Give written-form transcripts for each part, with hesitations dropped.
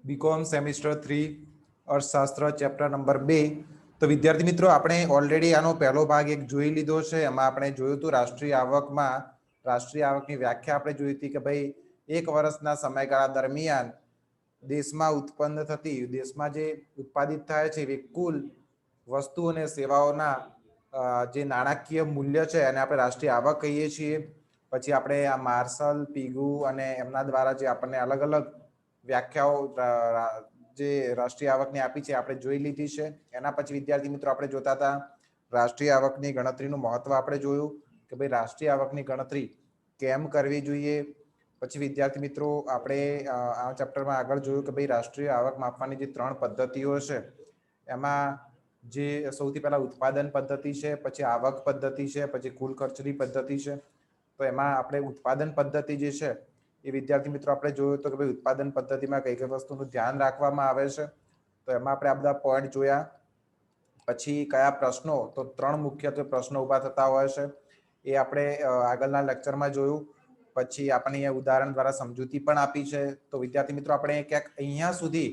BCom semester 3 અર્થશાસ્ત્ર chapter number 2। તો વિદ્યાર્થી મિત્રો, આપણે ઓલરેડી આનો પહેલો ભાગ એક જોઈ લીધો છે। એમાં આપણે જોયું હતું રાષ્ટ્રીય આવકમાં રાષ્ટ્રીય આવકની વ્યાખ્યા આપણે જોઈ હતી કે ભાઈ એક વર્ષના સમયગાળા દરમિયાન દેશમાં ઉત્પન્ન થતી, દેશમાં જે ઉત્પાદિત થાય છે એ કુલ વસ્તુ અને સેવાઓના જે નાણાકીય મૂલ્ય છે એને આપણે રાષ્ટ્રીય આવક કહીએ છીએ। પછી આપણે આ માર્શલ, પીગુ અને એમના દ્વારા જે આપણને અલગ અલગ વ્યાખ્યાઓ જે રાષ્ટ્રીય આવકની આપી છે આપણે જોઈ લીધી છે। એના પછી વિદ્યાર્થી મિત્રો આપણે જોતા હતા રાષ્ટ્રીય આવકની ગણતરીનું મહત્વ આપણે જોયું કે ભાઈ રાષ્ટ્રીય આવકની ગણતરી કેમ કરવી જોઈએ। પછી વિદ્યાર્થી મિત્રો આપણે આ ચેપ્ટરમાં આગળ જોયું કે ભાઈ રાષ્ટ્રીય આવક માપવાની જે 3 પદ્ધતિઓ છે એમાં જે સૌથી પહેલા ઉત્પાદન પદ્ધતિ છે, પછી આવક પદ્ધતિ છે, પછી કુલ ખર્ચની પદ્ધતિ છે। તો એમાં આપણે ઉત્પાદન પદ્ધતિ જે છે એ વિદ્યાર્થી મિત્રો આપણે જોયું તો કે ભાઈ ઉત્પાદન પદ્ધતિમાં કઈ કઈ વસ્તુનું ધ્યાન રાખવામાં આવે છે। તો એમાં આપણે આ બધા પોઈન્ટ જોયા। પછી કયા પ્રશ્નો, તો 3 મુખ્યત્વે પ્રશ્નો ઊભા થતા હોય છે એ આપણે આગળના લેક્ચરમાં જોયું। પછી આપણને અહીંયા ઉદાહરણ દ્વારા સમજૂતી પણ આપી છે। તો વિદ્યાર્થી મિત્રો આપણે ક્યાંક અહીંયા સુધી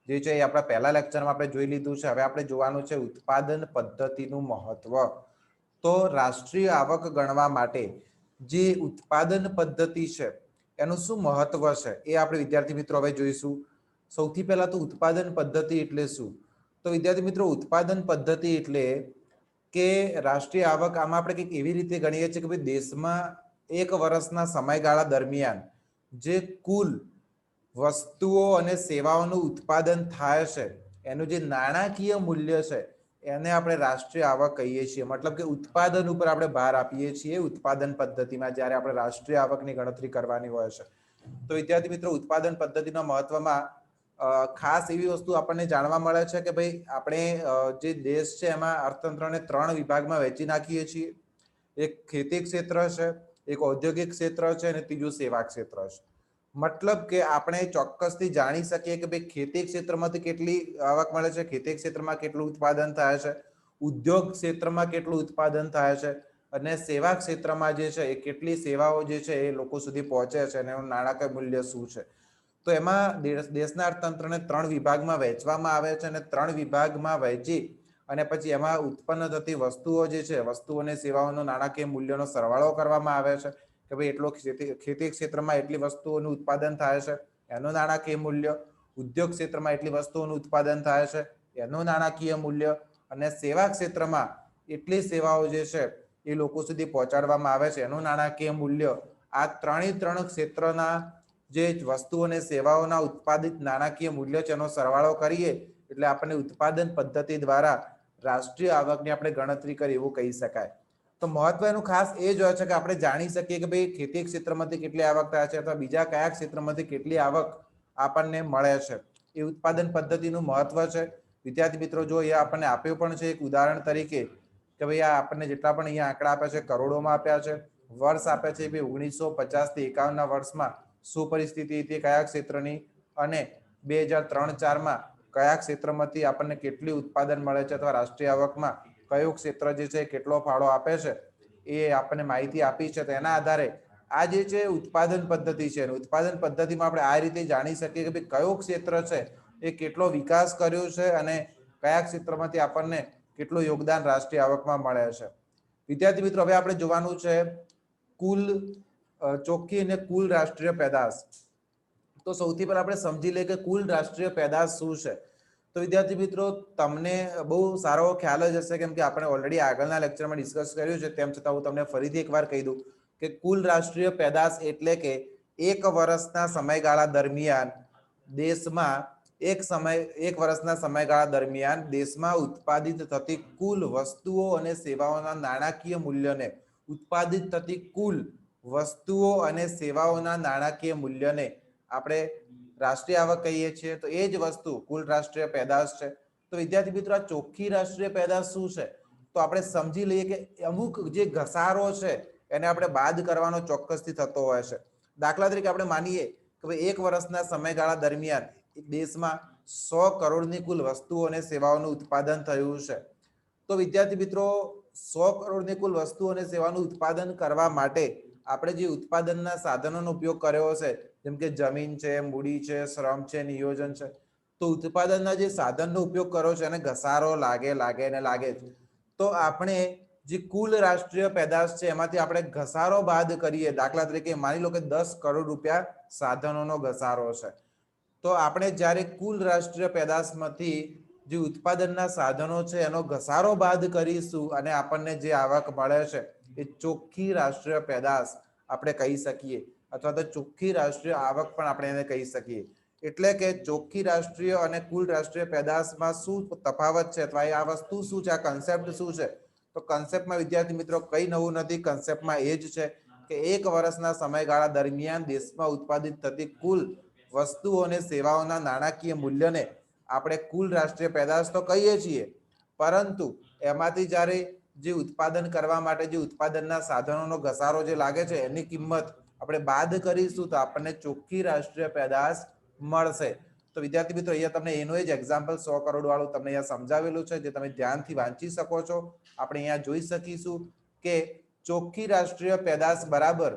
જે છે એ આપણા પહેલા લેક્ચરમાં આપણે જોઈ લીધું છે। હવે આપણે જોવાનું છે ઉત્પાદન પદ્ધતિનું મહત્વ। તો રાષ્ટ્રીય આવક ગણવા માટે જે ઉત્પાદન પદ્ધતિ છે એનું શું મહત્વ છે એ આપણે વિદ્યાર્થી મિત્રો હવે જોઈશું। સૌથી પહેલા તો ઉત્પાદન પદ્ધતિ એટલે શું? તો વિદ્યાર્થી મિત્રો ઉત્પાદન પદ્ધતિ એટલે કે રાષ્ટ્રીય આવક આમાં આપણે કંઈક એવી રીતે ગણીએ છીએ કે ભાઈ દેશમાં એક વર્ષના સમયગાળા દરમિયાન જે કુલ વસ્તુઓ અને સેવાઓનું ઉત્પાદન થાય છે એનું જે નાણાકીય મૂલ્ય છે એને આપણે રાષ્ટ્રીય આવક કહીએ છીએ। મતલબ કે ઉત્પાદન ઉપર આપણે ભાર આપીએ છીએ ઉત્પાદન પદ્ધતિમાં જ્યારે આપણે રાષ્ટ્રીય આવકની ગણતરી કરવાની હોય છે। તો વિદ્યાર્થી મિત્રો ઉત્પાદન પદ્ધતિના મહત્વમાં ખાસ એવી વસ્તુ આપણને જાણવા મળે છે કે ભાઈ આપણે જે દેશ છે એમાં અર્થતંત્રને 3 વિભાગમાં વહેંચી નાખીએ છીએ। એક ખેતી ક્ષેત્ર છે, એક ઔદ્યોગિક ક્ષેત્ર છે અને ત્રીજું સેવા ક્ષેત્ર છે। મતલબ કે આપણે ચોક્કસથી જાણી શકીએ કે ભાઈ ખેતી ક્ષેત્રમાંથી કેટલી આવક મળે છે, ખેતી ક્ષેત્રમાં કેટલું ઉત્પાદન થાય છે, ઉદ્યોગ ક્ષેત્રમાં કેટલું ઉત્પાદન થાય છે અને સેવા ક્ષેત્રમાં જે છે એ કેટલી સેવાઓ જે છે એ લોકો સુધી પહોંચે છે અને એનું નાણાકીય મૂલ્ય શું છે। તો એમાં દેશના અર્થતંત્રને 3 વિભાગમાં વહેંચવામાં આવે છે અને 3 વિભાગમાં વહેંચી અને પછી એમાં ઉત્પન્ન થતી વસ્તુઓ જે છે, વસ્તુ અને સેવાઓનો નાણાકીય મૂલ્યનો સરવાળો કરવામાં આવે છે કે ભાઈ એટલો ખેતી ક્ષેત્રમાં એટલી વસ્તુઓનું ઉત્પાદન થાય છે એનું નાણાકીય મૂલ્ય, ઉદ્યોગ ક્ષેત્રમાં એટલી વસ્તુઓનું ઉત્પાદન થાય છે એનું નાણાકીય મૂલ્ય અને સેવા ક્ષેત્રમાં એટલી સેવાઓ જે છે એ લોકો સુધી પહોંચાડવામાં આવે છે એનું નાણાકીય મૂલ્ય। આ 3 ક્ષેત્રના જે વસ્તુ અને સેવાઓના ઉત્પાદિત નાણાકીય મૂલ્ય છે એનો સરવાળો કરીએ એટલે આપણને ઉત્પાદન પદ્ધતિ દ્વારા રાષ્ટ્રીય આવકની આપણે ગણતરી કરી એવું કહી શકાય। તો મહત્વનું ખાસ એ જ હોય છે કે આપણે જાણી શકીએ કે ભાઈ ખેતી ક્ષેત્રમાંથી કેટલી આવક થાય છે અથવા બીજા કયા ક્ષેત્રમાંથી કેટલી આવક આપણને મળે છે, એ ઉત્પાદન પદ્ધતિનું મહત્વ છે। વિદ્યાર્થી મિત્રો જો એ આપણને આપ્યું પણ છે એક ઉદાહરણ તરીકે કે ભાઈ આ આપણને જેટલા પણ અહીંયા આંકડા આપ્યા છે કરોડોમાં આપ્યા છે, વર્ષ આપ્યા છે ભાઈ 1950 થી 51ના વર્ષમાં શું પરિસ્થિતિ હતી કયા ક્ષેત્રની અને 2003-4માં કયા ક્ષેત્રમાંથી આપણને કેટલી ઉત્પાદન મળે છે અથવા રાષ્ટ્રીય આવકમાં કયું ક્ષેત્ર જે છે કેટલો ફાળો આપે છે એ આપણને માહિતી આપી છે। તો એના આધારે આ જે છે ઉત્પાદન પદ્ધતિ છે, ઉત્પાદન પદ્ધતિમાં આપણે આ રીતે જાણી શકીએ કે ભાઈ કયો ક્ષેત્ર છે એ કેટલો વિકાસ કર્યો છે અને કયા ક્ષેત્રમાંથી આપણને કેટલું યોગદાન રાષ્ટ્રીય આવકમાં મળે છે। વિદ્યાર્થી મિત્રો હવે આપણે જોવાનું છે કુલ ચોખ્ખી અને કુલ રાષ્ટ્રીય પેદાશ। તો સૌથી પહેલા આપણે સમજી લઈએ કે કુલ રાષ્ટ્રીય પેદાશ શું છે। તો વિદ્યાર્થી મિત્રો તમને બહુ સારો ખ્યાલ જ હશે કેમ કે આપણે ઓલરેડી આગળના લેક્ચરમાં ડિસ્કસ કર્યું છે, તેમ છતાં હું તમને ફરીથી એકવાર કહી દઉં કે કુલ રાષ્ટ્રીય પેદાશ એટલે કે એક વર્ષના સમયગાળા દરમિયાન દેશમાં એક વર્ષના સમયગાળા દરમિયાન દેશમાં ઉત્પાદિત થતી કુલ વસ્તુઓ અને સેવાઓના નાણાકીય મૂલ્યને ઉત્પાદિત થતી કુલ વસ્તુઓ અને સેવાઓના નાણાકીય મૂલ્યને આપણે રાષ્ટ્રીય આવક કહીએ છીએ। તો એ જ વસ્તુ કુલ રાષ્ટ્રીય પેદાશ છે। તો વિદ્યાર્થી મિત્રો આ ચોખ્ખી રાષ્ટ્રીય પેદાશ શું છે? તો આપણે સમજી લઈએ કે અમુક જે ઘસારો છે એને આપણે બાદ કરવાનો ચોક્કસથી થતો હોય છે। દાખલા તરીકે આપણે માનીએ કે ભાઈ એક વર્ષના સમયગાળા દરમિયાન દેશમાં 100 કરોડની કુલ વસ્તુઓ અને સેવાઓનું ઉત્પાદન થયું છે। તો વિદ્યાર્થી મિત્રો 100 કરોડની કુલ વસ્તુઓ અને સેવાનું ઉત્પાદન કરવા માટે આપણે જે ઉત્પાદનના સાધનોનો ઉપયોગ કર્યો છે જેમ કે જમીન છે, મૂડી છે, શ્રમ છે, નિયોજન છે. તો ઉત્પાદનના જે સાધનનો ઉપયોગ કરો છો એને ઘસારો લાગે ને લાગે જ. તો આપણે જે કુલ રાષ્ટ્રીય પેદાશ છે એમાંથી આપણે ઘસારો બાદ કરીએ, દાખલા તરીકે માની લો કે 10 કરોડ રૂપિયા સાધનોનો ઘસારો છે, તો આપણે જ્યારે કુલ રાષ્ટ્રીય પેદાશમાંથી જે ઉત્પાદનના સાધનો છે એનો ઘસારો બાદ કરીશું અને આપણને જે આવક મળે છે એ ચોખ્ખી રાષ્ટ્રીય પેદાશ આપણે કહી શકીએ, અથવા તો ચોખ્ખી રાષ્ટ્રીય આવક પણ આપણે એને કહી શકીએ. એટલે કે ચોખ્ખી રાષ્ટ્રીય અને કુલ રાષ્ટ્રીય પેદાશમાં શું તફાવત છે, અથવા આ વસ્તુ શું છે, આ કન્સેપ્ટ શું છે? તો કન્સેપ્ટમાં વિદ્યાર્થી મિત્રો કઈ નવું નથી. કન્સેપ્ટમાં એ જ છે કે એક વર્ષના સમયગાળા દરમિયાન દેશમાં ઉત્પાદિત થતી કુલ વસ્તુઓ અને સેવાઓના નાણાકીય મૂલ્યને આપણે કુલ રાષ્ટ્રીય પેદાશ તો કહીએ છીએ, પરંતુ એમાંથી જ્યારે જે ઉત્પાદન કરવા માટે જે ઉત્પાદનના સાધનોનો ઘસારો જે લાગે છે એની કિંમત આપણે બાદ કરીશું તો આપણને ચોખ્ખી રાષ્ટ્રીય પેદાશ મળશે. તો વિદ્યાર્થી મિત્રો અહીંયા તમને એનું જ એક્ઝામ્પલ 100 કરોડ વાળું તમને અહીંયા સમજાવેલું છે, જે તમે ધ્યાનથી વાંચી શકો છો. આપણે અહીંયા જોઈ શકીશું કે ચોખ્ખી રાષ્ટ્રીય પેદાશ બરાબર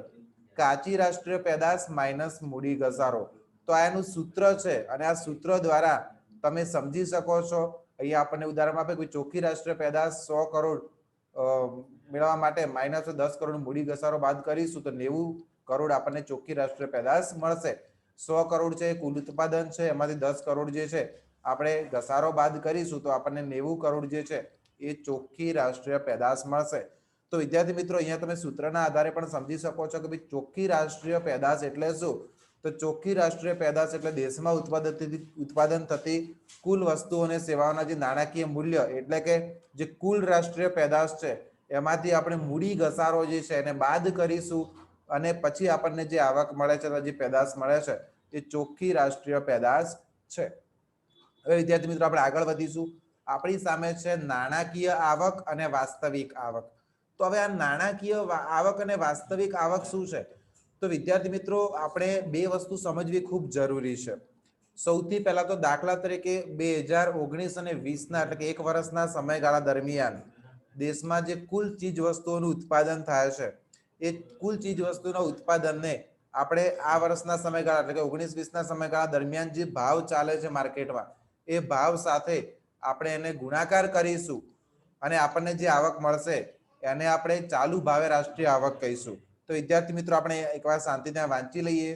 કાચી રાષ્ટ્રીય પેદાશ માઇનસ મૂડી ઘસારો. તો આ એનું સૂત્ર છે અને આ સૂત્ર દ્વારા તમે સમજી શકો છો. અહીંયા આપણને ઉદાહરણ આપે કે ચોખ્ખી રાષ્ટ્રીય પેદાશ 100 કરોડ મેળવવા માટે માઇનસ 10 કરોડ મૂડી ઘસારો બાદ કરીશું તો 90 કરોડ આપણને ચોખ્ખી રાષ્ટ્રીય પેદાશ મળશે. 100 કરોડ છે કુલ ઉત્પાદન છે, એમાંથી 10 કરોડ જે છે આપણે ઘસારો બાદ કરીશું તો આપણને 90 કરોડ જે છે એ ચોખ્ખી રાષ્ટ્રીય પેદાશ મળશે. તો વિદ્યાર્થી મિત્રો અહીંયા તમે સૂત્રના આધારે પણ સમજી શકો છો કે ભાઈ ચોખ્ખી રાષ્ટ્રીય પેદાશ એટલે શું? તો ચોખ્ખી રાષ્ટ્રીય પેદાશ એટલે દેશમાં ઉત્પાદન થતી કુલ વસ્તુઓ અને સેવાઓના જે નાણાકીય મૂલ્ય, એટલે કે જે કુલ રાષ્ટ્રીય પેદાશ છે એમાંથી આપણે મૂડી ઘસારો જે છે એને બાદ કરીશું અને પછી આપણને જે આવક મળે છે, જે પેદાશ મળે છે એ ચોખ્ખી રાષ્ટ્રીય પેદાશ છે. હવે વિદ્યાર્થી મિત્રો આપણે આગળ વધીશું. આપણી સામે છે નાણાકીય આવક અને વાસ્તવિક આવક. તો હવે આ નાણાકીય આવક અને વાસ્તવિક આવક શું છે? તો વિદ્યાર્થી મિત્રો આપણે બે વસ્તુ સમજવી ખૂબ જરૂરી છે. સૌથી પહેલા તો દાખલા તરીકે 2019 અને 20ના એટલે કે એક વર્ષના સમયગાળા દરમિયાન દેશમાં જે કુલ ચીજ વસ્તુઓનું ઉત્પાદન થાય છે એ કુલ ચીજ વસ્તુના ઉત્પાદનને આપણે આ વર્ષના સમયગાળા એટલે કે 19-20ના સમયગાળા દરમિયાન જે ભાવ ચાલે છે માર્કેટમાં એ ભાવ સાથે આપણે એને ગુણાકાર કરીશું અને આપણને જે આવક મળશે એને આપણે ચાલુ ભાવે રાષ્ટ્રીય આવક કહીશું. તો વિદ્યાર્થી મિત્રો આપણે એકવાર શાંતિથી વાંચી લઈએ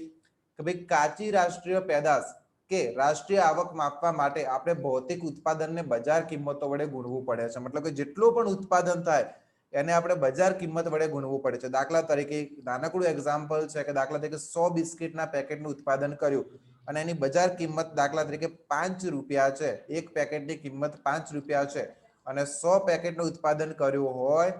કે ભાઈ કાચી રાષ્ટ્રીય પેદાશ કે રાષ્ટ્રીય આવક માપવા માટે આપણે ભૌતિક ઉત્પાદનને બજાર કિંમતો વડે ગુણવું પડે છે. મતલબ કે જેટલું પણ ઉત્પાદન થાય એને આપણે બજાર કિંમત વડે ગુણવું પડે છે. દાખલા તરીકે નાનકડું એક્ઝામ્પલ છે કે દાખલા તરીકે 100 બિસ્કિટના પેકેટનું ઉત્પાદન કર્યું અને એની બજાર કિંમત દાખલા તરીકે 5 રૂપિયા છે, એક પેકેટની કિંમત 5 રૂપિયા છે અને 100 પેકેટનું ઉત્પાદન કર્યું હોય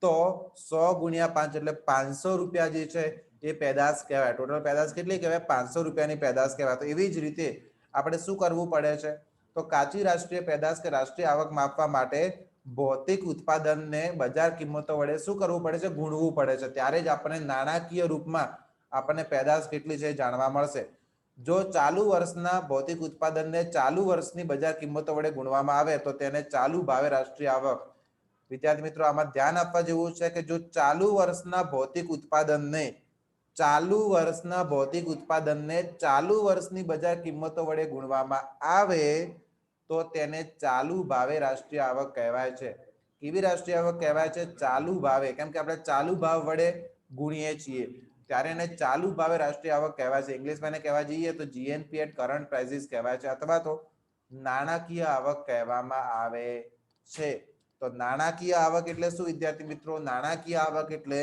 તો 100 ગુણ્યા 5 એટલે 500 રૂપિયા જે છે એ પેદાશ કહેવાય. ટોટલ પેદાશ કેટલી કહેવાય? 500 રૂપિયાની પેદાશ કહેવાય. તો એવી જ રીતે આપણે શું કરવું પડે છે? તો કાચી રાષ્ટ્રીય પેદાશ કે રાષ્ટ્રીય આવક માપવા માટે ભૌતિક ઉત્પાદનને બજાર કિંમતો વડે શું કરવું પડે છે? ગુણવું પડે છે. ત્યારે જ આપણને નાણાકીય રૂપમાં આપણને પેદાશ કેટલી છે જાણવા મળશે. જો ચાલુ વર્ષના ભૌતિક ઉત્પાદનને ચાલુ વર્ષની બજાર કિંમતો વડે ગુણવામાં આવે તો તેને ચાલુ ભાવે રાષ્ટ્રીય આવક. વિદ્યાર્થી મિત્રો આમાં ધ્યાન આપવા જેવું છે કે જો ચાલુ વર્ષના ભૌતિક ઉત્પાદનને ચાલુ વર્ષની બજાર કિંમતો વડે ગુણવામાં આવે તો તેને ચાલુ ભાવે રાષ્ટ્રીય આવક કહેવાય છે. કેવી રાષ્ટ્રીય આવક કહેવાય છે? ચાલુ ભાવે. કેમ કે આપણે ચાલુ ભાવ વડે ગુણીએ છીએ ત્યારે એને ચાલુ ભાવે રાષ્ટ્રીય આવક કહેવાય છે. ઇંગ્લિશમાં એને કહેવા જઈએ તો જીએનપી એટ કરંટ પ્રાઇસીસ કહેવાય છે, અથવા તો નાણાકીય આવક કહેવામાં આવે છે. તો નાણાકીય આવક એટલે શું વિદ્યાર્થી મિત્રો? નાણાકીય આવક એટલે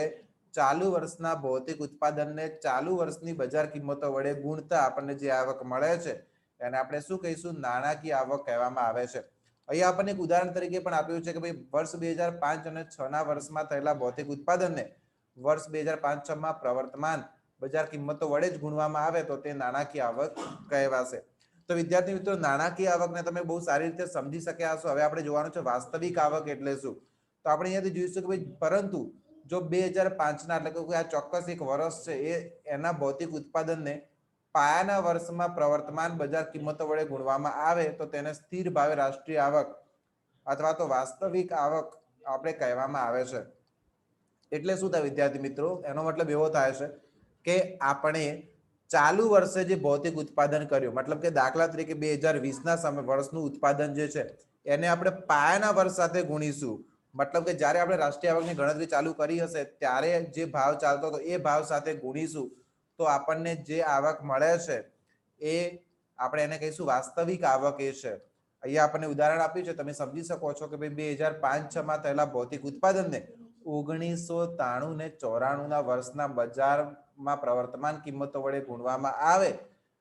ચાલુ વર્ષના ભૌતિક ઉત્પાદનને ચાલુ વર્ષની બજાર કિંમતો વડે ગુણતા આપણને જે આવક મળે છે એને આપણે શું કહીશું? નાણાકીય આવક કહેવામાં આવે છે. અહીંયા આપણને એક ઉદાહરણ તરીકે પણ આપ્યું છે કે ભાઈ વર્ષ 2005 અને 6ના વર્ષમાં થયેલા ભૌતિક ઉત્પાદનને વર્ષ 2005-6માં પ્રવર્તમાન બજાર કિંમતો વડે જ ગુણવામાં આવે તો તે નાણાકીય આવક કહેવાશે. તો વિદ્યાર્થી મિત્રો નાણાકીય આવકને તમે બહુ સારી રીતે સમજી શક્યા હશો. હવે આપણે જોવાનું છે વાસ્તવિક આવક એટલે શું. તો આપણે અહીંયાથી જોઈશું કે ભાઈ પરંતુ જો 2005ના એટલે કે આ ચોક્કસ એક વર્ષ છે એ એના ભૌતિક ઉત્પાદનને પાયાના વર્ષમાં પ્રવર્તમાન બજાર કિંમતો વડે ગુણવામાં આવે તો તેને સ્થિર ભાવે રાષ્ટ્રીય આવક અથવા તો વાસ્તવિક આવક આપણે કહેવામાં આવે છે. એટલે શું થાય વિદ્યાર્થી મિત્રો? એનો મતલબ એવો થાય છે કે આપણે ચાલુ વર્ષે જે ભૌતિક ઉત્પાદન કર્યું, મતલબ કે દાખલા તરીકે 2020 સમય વર્ષનું ઉત્પાદન જે છે એને આપણે પાયાના વર્ષ સાથે ગુણીશું. મતલબ કે જ્યારે આપણે રાષ્ટ્રીય આવકની ગણતરી ચાલુ કરી હશે ત્યારે જે ભાવ ચાલતો હતો એ ભાવ સાથે ગુણીશું તો આપણને જે આવક મળે છે એ આપણે એને કહીશું વાસ્તવિક આવક. એ છે અહીંયા આપણને ઉદાહરણ આપ્યું છે, તમે સમજી શકો છો કે ભાઈ 2005-6 થયેલા ભૌતિક ઉત્પાદનને 1993 ને 94 ના વર્ષના બજારમાં પ્રવર્તમાન કિંમતો વડે ગુણવામાં આવે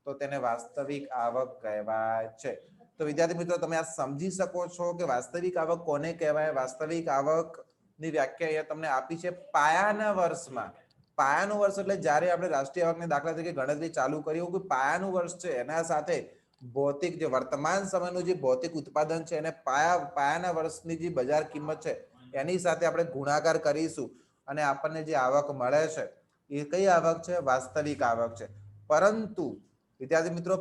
તો તેને વાસ્તવિક આવક કહેવાય છે. તો વિદ્યાર્થી મિત્રો તમે આ સમજી શકો છો કે વાસ્તવિક આવક કોને કહેવાય. વાસ્તવિક આવકની વ્યાખ્યા અહીંયા તમને આપી છે પાયાના વર્ષમાં. પાયાનું વર્ષ એટલે જ્યારે આપણે રાષ્ટ્રીય આવકની દાખલા તરીકે ગણતરી ચાલુ કરી હોય કોઈ પાયાનું વર્ષ છે એના સાથે ભૌતિક જે વર્તમાન સમયનું જે ભૌતિક ઉત્પાદન છે એને પાયાના વર્ષની જે બજાર કિંમત છે એની સાથે આપણે ગુણાકાર કરીશું અને આપણને જે આવક મળે છે એ કઈ આવક છે? વાસ્તવિક આવક છે. પરંતુ વિદ્યાર્થી મિત્રો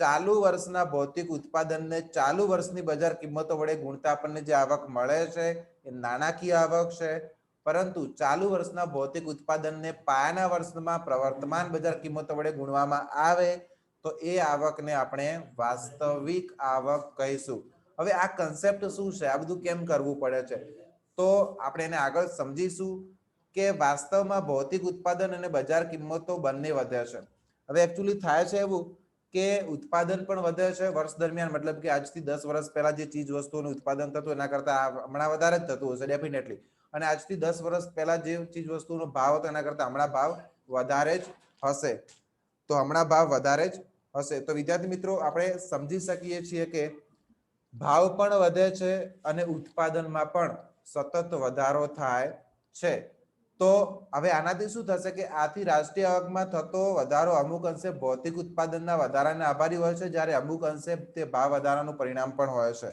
ચાલુ વર્ષના ભૌતિક ઉત્પાદનને ચાલુ વર્ષની બજાર કિંમતો વડે ગુણતા આપણને જે આવક મળે છે એ નાણાકીય આવક છે. પરંતુ ચાલુ વર્ષના ભૌતિક ઉત્પાદનને પાયાના વર્ષમાં પ્રવર્તમાન બજાર કિંમતો વડે ગુણવામાં આવે તો એ આવકને આપણે વાસ્તવિક આવક કહીશું. હવે આ કન્સેપ્ટ શું છે, આ બધું કેમ કરવું પડે છે, તો આપણે એને આગળ સમજીશું કે વાસ્તવમાં ભૌતિક ઉત્પાદન અને બજાર કિંમતો બંને વધે છે. હવે એકચ્યુઅલી થાય છે એવું કે ઉત્પાદન પણ વધે છે વર્ષ દરમિયાન, મતલબ કે આજથી 10 વર્ષ પહેલા જે ચીજ વસ્તુઓનું ઉત્પાદન થતું એના કરતા હમણાં વધારે જ થતું હશે ડેફિનેટલી. અને આજથી 10 વર્ષ પહેલા જે ચીજ વસ્તુનો ભાવ હતો એના કરતા હમણાં ભાવ વધારે જ હશે. તો હમણાં ભાવ વધારે જ હશે. તો વિદ્યાર્થી મિત્રો આપણે સમજી શકીએ છીએ કે ભાવ પણ વધે છે અને ઉત્પાદનમાં પણ સતત વધારો થાય છે. તો હવે આનાથી શું થશે કે આથી રાષ્ટ્રીય આવકમાં થતો વધારો અમુક અંશે ભૌતિક ઉત્પાદનના વધારાને આભારી હોય છે, જ્યારે અમુક અંશે તે ભાવ વધારાનું પરિણામ પણ હોય છે.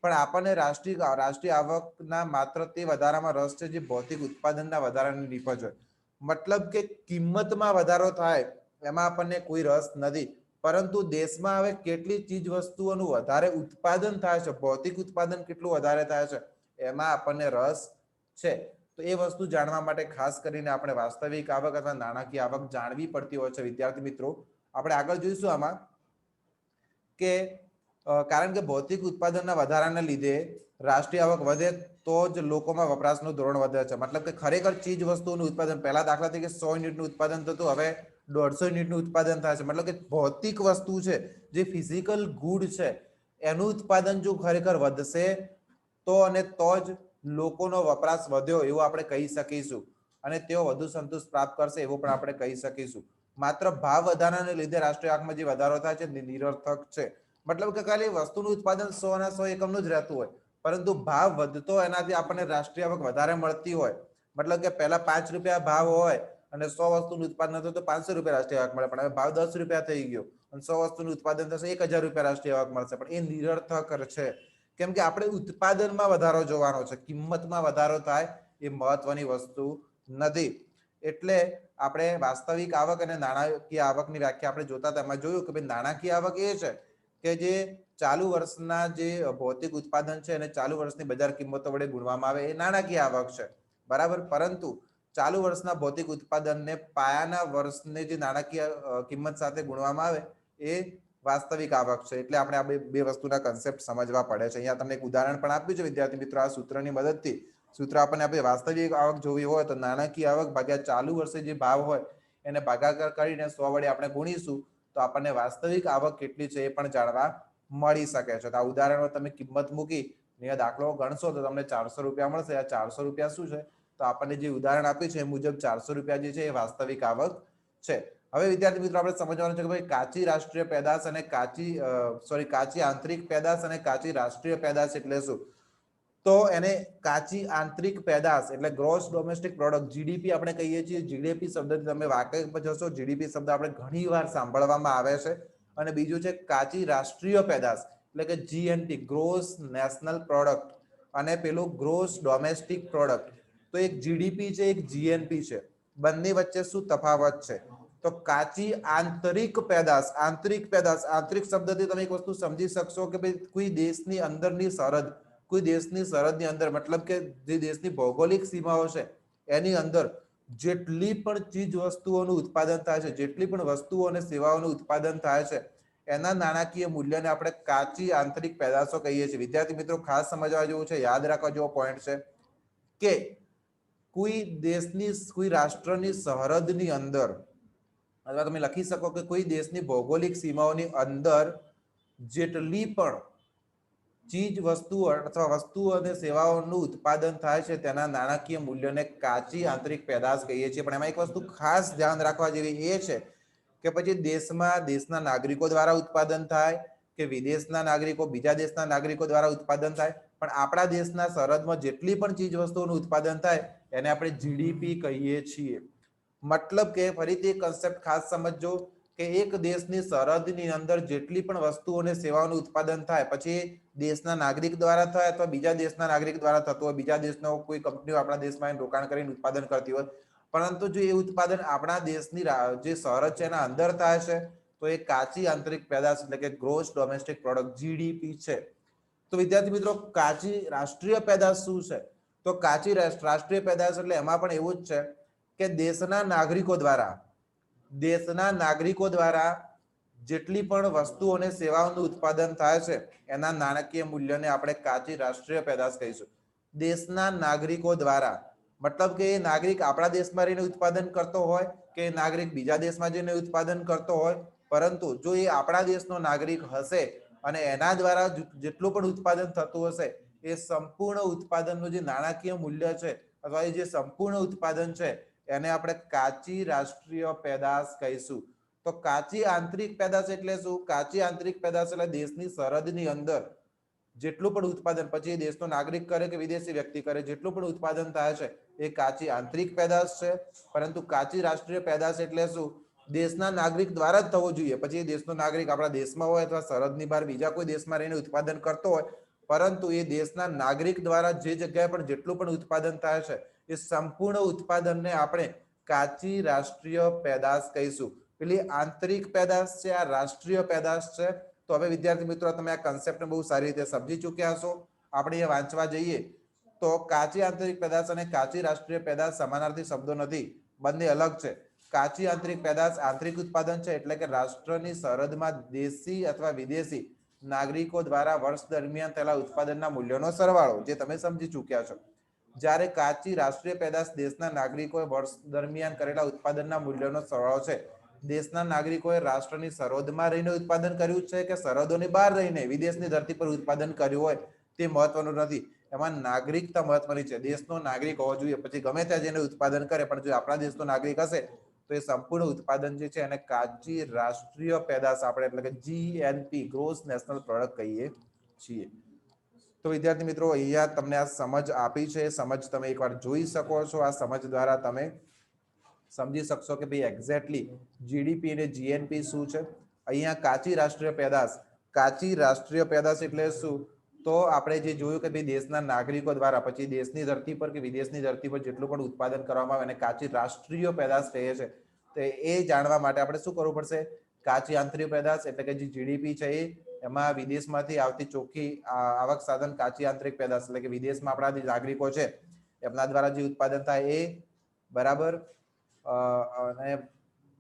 પણ આપણને રાષ્ટ્રીય આવકના માત્ર તે વધારામાં રસ છે જે ભૌતિક ઉત્પાદનના વધારાની નીપજ હોય. મતલબ કે કિંમતમાં વધારો થાય એમાં આપણને કોઈ રસ નથી, પરંતુ દેશમાં હવે કેટલી ચીજ વસ્તુઓનું વધારે ઉત્પાદન થાય છે, ભૌતિક ઉત્પાદન કેટલું વધારે થાય છે એમાં આપણને રસ છે. તો એ વસ્તુ જાણવા માટે ખાસ કરીને આપણે વાસ્તવિક આવક અથવા નાણાકીય આવક જાણવી પડતી હોય છે. વિદ્યાર્થી મિત્રો આપણે આગળ જોઈશું આમાં કે કારણ કે ભૌતિક ઉત્પાદનના વધારાને લીધે રાષ્ટ્રીય આવક વધે તો જ લોકોમાં વપરાશનું ધોરણ વધે છે. મતલબ કે ખરેખર ચીજ વસ્તુઓનું ઉત્પાદન પહેલા દાખલા તરીકે 100 યુનિટનું ઉત્પાદન થતું, હવે 150 યુનિટનું ઉત્પાદન થાય છે. મતલબ કે ભૌતિક વસ્તુ છે જે ફિઝિકલ ગુડ છે એનું ઉત્પાદન જો ખરેખર વધશે તો અને તો જ લોકોનો વપરાશ વધ્યો એવું આપણે કહી શકીશું અને તેઓ વધુ સંતોષ પ્રાપ્ત કરશે એવું પણ આપણે કહી શકીશું. માત્ર ભાવ વધારાને લીધે રાષ્ટ્રીય આવકમાં જે વધારો થાય છે નિરર્થક છે. મતલબ કે ખાલી વસ્તુનું ઉત્પાદન 100 ના 100 એકમનું જ રહેતું હોય, પરંતુ ભાવ વધતો એનાથી આપણને રાષ્ટ્રીય આવક વધારે મળતી હોય. મતલબ કે પહેલા 5 રૂપિયા ભાવ હોય અને 100 વસ્તુનું ઉત્પાદન થતું તો 500 રૂપિયા રાષ્ટ્રીય આવક મળે, પણ હવે ભાવ 10 રૂપિયા થઈ ગયો અને 100 વસ્તુનું ઉત્પાદન થશે 1000 રૂપિયા રાષ્ટ્રીય આવક મળશે. પણ એ નિરર્થક છે, કેમ કે આપણે ઉત્પાદનમાં વધારો જોવાનો છે, કિંમતમાં વધારો થાય એ મહત્વની વસ્તુ નથી. એટલે આપણે વાસ્તવિક આવક અને નાણાકીય આવકની વ્યાખ્યા આપણે જોતા હતા. એમાં જોયું કે ભાઈ નાણાકીય આવક એ છે કે જે ચાલુ વર્ષના જે ભૌતિક ઉત્પાદન છે અને ચાલુ વર્ષની બજાર કિંમતો વડે ગુણવામાં આવે એ નાણાકીય આવક છે, બરાબર. પરંતુ ચાલુ વર્ષના ભૌતિક ઉત્પાદનને પાયાના વર્ષની જે નાણાકીય કિંમત સાથે ગુણવામાં આવે એ વાસ્તવિક આવક છે. એટલે આપણે આ બે વસ્તુના કન્સેપ્ટ સમજવા પડે છે. અહીંયા તમને એક ઉદાહરણ પણ આપ્યું છે વિદ્યાર્થી મિત્રો. આ સૂત્રની મદદથી સૂત્ર આપણને આપણે વાસ્તવિક આવક જોવી હોય તો નાણાકીય આવક ભાગ્યા ચાલુ વર્ષે જે ભાવ હોય એને ભાગાકાર કરીને 100 વડે આપણે ગુણીશું તો આપણને વાસ્તવિક આવક કેટલી છે એ પણ જાણવા મળી શકે છે. તો આ ઉદાહરણમાં તમે કિંમત મૂકી દાખલો ગણશો તો તમને 400 રૂપિયા મળશે. આ 400 રૂપિયા શું છે? તો આપણને જે ઉદાહરણ આપ્યું છે એ મુજબ 400 રૂપિયા જે છે એ વાસ્તવિક આવક છે. હવે વિદ્યાર્થી મિત્રો આપણે સમજવાનું છે કે ભાઈ કાચી રાષ્ટ્રીય પેદાશ અને કાચી આંતરિક પેદાશ અને કાચી રાષ્ટ્રીય પેદાશ એટલે શું? તો એને કાચી આંતરિક પેદાશ એટલે ગ્રોસ ડોમેસ્ટિક પ્રોડક્ટ જીડીપી આપણે કહીએ છીએ. જીડીપી શબ્દથી તમે વાકેફ જશો. જીડીપી શબ્દ આપણે ઘણી વાર સાંભળવામાં આવે છે. અને બીજું છે કાચી રાષ્ટ્રીય પેદાશ એટલે કે જીએનપી ગ્રોસ નેશનલ પ્રોડક્ટ અને પેલું ગ્રોસ ડોમેસ્ટિક પ્રોડક્ટ. તો એક જીડીપી છે એક જીએનપી છે, બંને વચ્ચે શું તફાવત છે? તો કાચી આંતરિક પેદાશ, આંતરિક શબ્દથી તમે એક વસ્તુ સમજી શકશો કે ભાઈ કોઈ દેશની અંદરની સરહદ, કોઈ દેશની સરહદની અંદર મતલબ કે જે દેશની ભૌગોલિક સીમાઓ છે એની અંદર જેટલી પણ ચીજ વસ્તુઓનું ઉત્પાદન થાય છે, જેટલી પણ વસ્તુઓ અને સેવાઓનું ઉત્પાદન થાય છે, એના નાણાકીય મૂલ્યને આપણે કાચી આંતરિક પેદાશો કહીએ છીએ. વિદ્યાર્થી મિત્રો ખાસ સમજવા જેવું છે, યાદ રાખવા જેવો પોઈન્ટ છે કે કોઈ દેશની, કોઈ રાષ્ટ્રની સરહદની અંદર, અથવા તમે લખી શકો કે કોઈ દેશની ભૌગોલિક સીમાઓની અંદર જેટલી પણ ચીજ વસ્તુઓ અથવા વસ્તુઓ અને સેવાઓનું ઉત્પાદન થાય છે, તેના નાણાકીય મૂલ્યને કાચી આંતરિક પેદાશ કહીએ છીએ. પણ એમાં એક વસ્તુ ખાસ ધ્યાન રાખવા જેવી એ છે કે પછી દેશના નાગરિકો દ્વારા ઉત્પાદન થાય કે વિદેશના નાગરિકો, બીજા દેશના નાગરિકો દ્વારા ઉત્પાદન થાય, પણ આપણા દેશના સરહદમાં જેટલી પણ ચીજ વસ્તુઓનું ઉત્પાદન થાય એને આપણે જીડીપી કહીએ છીએ. મતલબ કે ફરીથી એક કન્સેપ્ટ ખાસ સમજજો કે એક દેશની સરહદની અંદર જેટલી પણ વસ્તુઓ અને સેવાઓનું ઉત્પાદન થાય, પછી દેશના નાગરિક દ્વારા થાય અથવા બીજા દેશના નાગરિક દ્વારા થતું હોય, બીજા દેશનો કોઈ કંપનીઓ આપણા દેશમાં રોકાણ કરીને ઉત્પાદન કરતી હોય, પરંતુ જો એ ઉત્પાદન આપણા દેશની જે સરહદ છે એના અંદર થાય છે તો એ કાચી આંતરિક પેદાશ એટલે કે ગ્રોસ ડોમેસ્ટિક પ્રોડક્ટ જીડીપી છે. તો વિદ્યાર્થી મિત્રો, કાચી રાષ્ટ્રીય પેદાશ શું છે? તો કાચી રાષ્ટ્રીય પેદાશ એટલે એમાં પણ એવું જ છે કે દેશના નાગરિકો દ્વારા જેટલી પણ વસ્તુઓ અને સેવાઓનું ઉત્પાદન થાય છે એના નાણાકીય મૂલ્યને આપણે કાચી રાષ્ટ્રીય પેદાશ કહીશું. દેશના નાગરિકો દ્વારા, મતલબ કે એ નાગરિક આપણા દેશમાં રહીને ઉત્પાદન કરતો હોય કે નાગરિક બીજા દેશમાં જઈને ઉત્પાદન કરતો હોય, પરંતુ જો એ આપણા દેશનો નાગરિક હશે અને એના દ્વારા જેટલું પણ ઉત્પાદન થતું હશે, એ સંપૂર્ણ ઉત્પાદનનું જે નાણાકીય મૂલ્ય છે અથવા એ જે સંપૂર્ણ ઉત્પાદન છે એને આપણે કાચી રાષ્ટ્રીય પેદાશ કહીશું. તો કાચી આંતરિક પેદાશ એટલે શું? કાચી આંતરિક પેદાશ એટલે દેશની સરહદની અંદર જેટલું પણ ઉત્પાદન, પછી એ દેશનો નાગરિક કરે કે વિદેશી વ્યક્તિ કરે, જેટલું પણ ઉત્પાદન થાય છે એ કાચી આંતરિક પેદાશ છે. પરંતુ કાચી રાષ્ટ્રીય પેદાશ એટલે શું? દેશના નાગરિક દ્વારા જ થવો જોઈએ. પછી એ દેશનો નાગરિક આપણા દેશમાં હોય અથવા સરહદની બહાર બીજા કોઈ દેશમાં રહીને ઉત્પાદન કરતો હોય, પરંતુ એ દેશના નાગરિક દ્વારા જે જગ્યાએ પણ જેટલું પણ ઉત્પાદન થાય છે એ સંપૂર્ણ ઉત્પાદનને આપણે કાચી રાષ્ટ્રીય પેદાશ કહીશું. પેલી આંતરિક પેદાશ છે, આ રાષ્ટ્રીય પેદાશ છે. તો હવે વિદ્યાર્થી મિત્રો, તમે આ કન્સેપ્ટને બહુ સારી રીતે સમજી ચૂક્યા છો. આપણે એ વાંચવા જઈએ તો કાચી આંતરિક પેદાશ અને કાચી રાષ્ટ્રીય પેદાશ સમાનાર્થી શબ્દો નથી, બંને અલગ છે. કાચી આંતરિક પેદાશ આંતરિક ઉત્પાદન છે, એટલે કે રાષ્ટ્રની સરહદમાં દેશી અથવા વિદેશી નાગરિકો દ્વારા વર્ષ દરમિયાન થયેલા ઉત્પાદનના મૂલ્યોનો સરવાળો, જે તમે સમજી ચૂક્યા છો. જ્યારે કાચી રાષ્ટ્રીય પેદાશ દેશના નાગરિકોએ વર્ષ દરમિયાન કરેલા ઉત્પાદનના મૂલ્યોનો સરવાળો છે. દેશના નાગરિકોએ રાષ્ટ્રની સરહદમાં રહીને ઉત્પાદન કર્યું છે કે સરહદોની બહાર રહીને વિદેશની ધરતી પર ઉત્પાદન કર્યું હોય તે મહત્વનું નથી. એમાં નાગરિકતા મહત્વની છે. દેશનો નાગરિક હોવો જોઈએ, પછી ગમે ત્યાં જઈને ઉત્પાદન કરે, પણ જો આપણા દેશનો નાગરિક હશે તો એ સંપૂર્ણ ઉત્પાદન જે છે એને કાચી રાષ્ટ્રીય પેદાશ આપણે એટલે કે જીએનપી, ગ્રોસ નેશનલ પ્રોડક્ટ કહીએ છીએ. તો વિદ્યાર્થી મિત્રો, અહીંયા તમને આ સમજ આપી છે, સમજ તમે એકવાર જોઈ શકો છો. આ સમજ દ્વારા તમે સમજી શકશો કે ભાઈ એક્ઝેક્ટલી જીડીપી અને જીએનપી શું છે. અહીંયા કાચી રાષ્ટ્રીય પેદાશ એટલે શું? તો આપણે જે જોયું કે ભાઈ દેશના નાગરિકો દ્વારા પછી દેશની ધરતી પર કે વિદેશની ધરતી પર જેટલું પણ ઉત્પાદન કરવામાં આવે એને કાચી રાષ્ટ્રીય પેદાશ કહીએ છે. તો એ જાણવા માટે આપણે શું કરવું પડશે? કાચી આંતરિક પેદાશ એટલે કે જે જીડીપી છે એમાં વિદેશમાંથી આવતી ચોખ્ખી આવક સાધન કાચી આંતરિક પેદાશ એટલે કે વિદેશમાં આપણા જે નાગરિકો છે એમના દ્વારા જે ઉત્પાદન થાય એ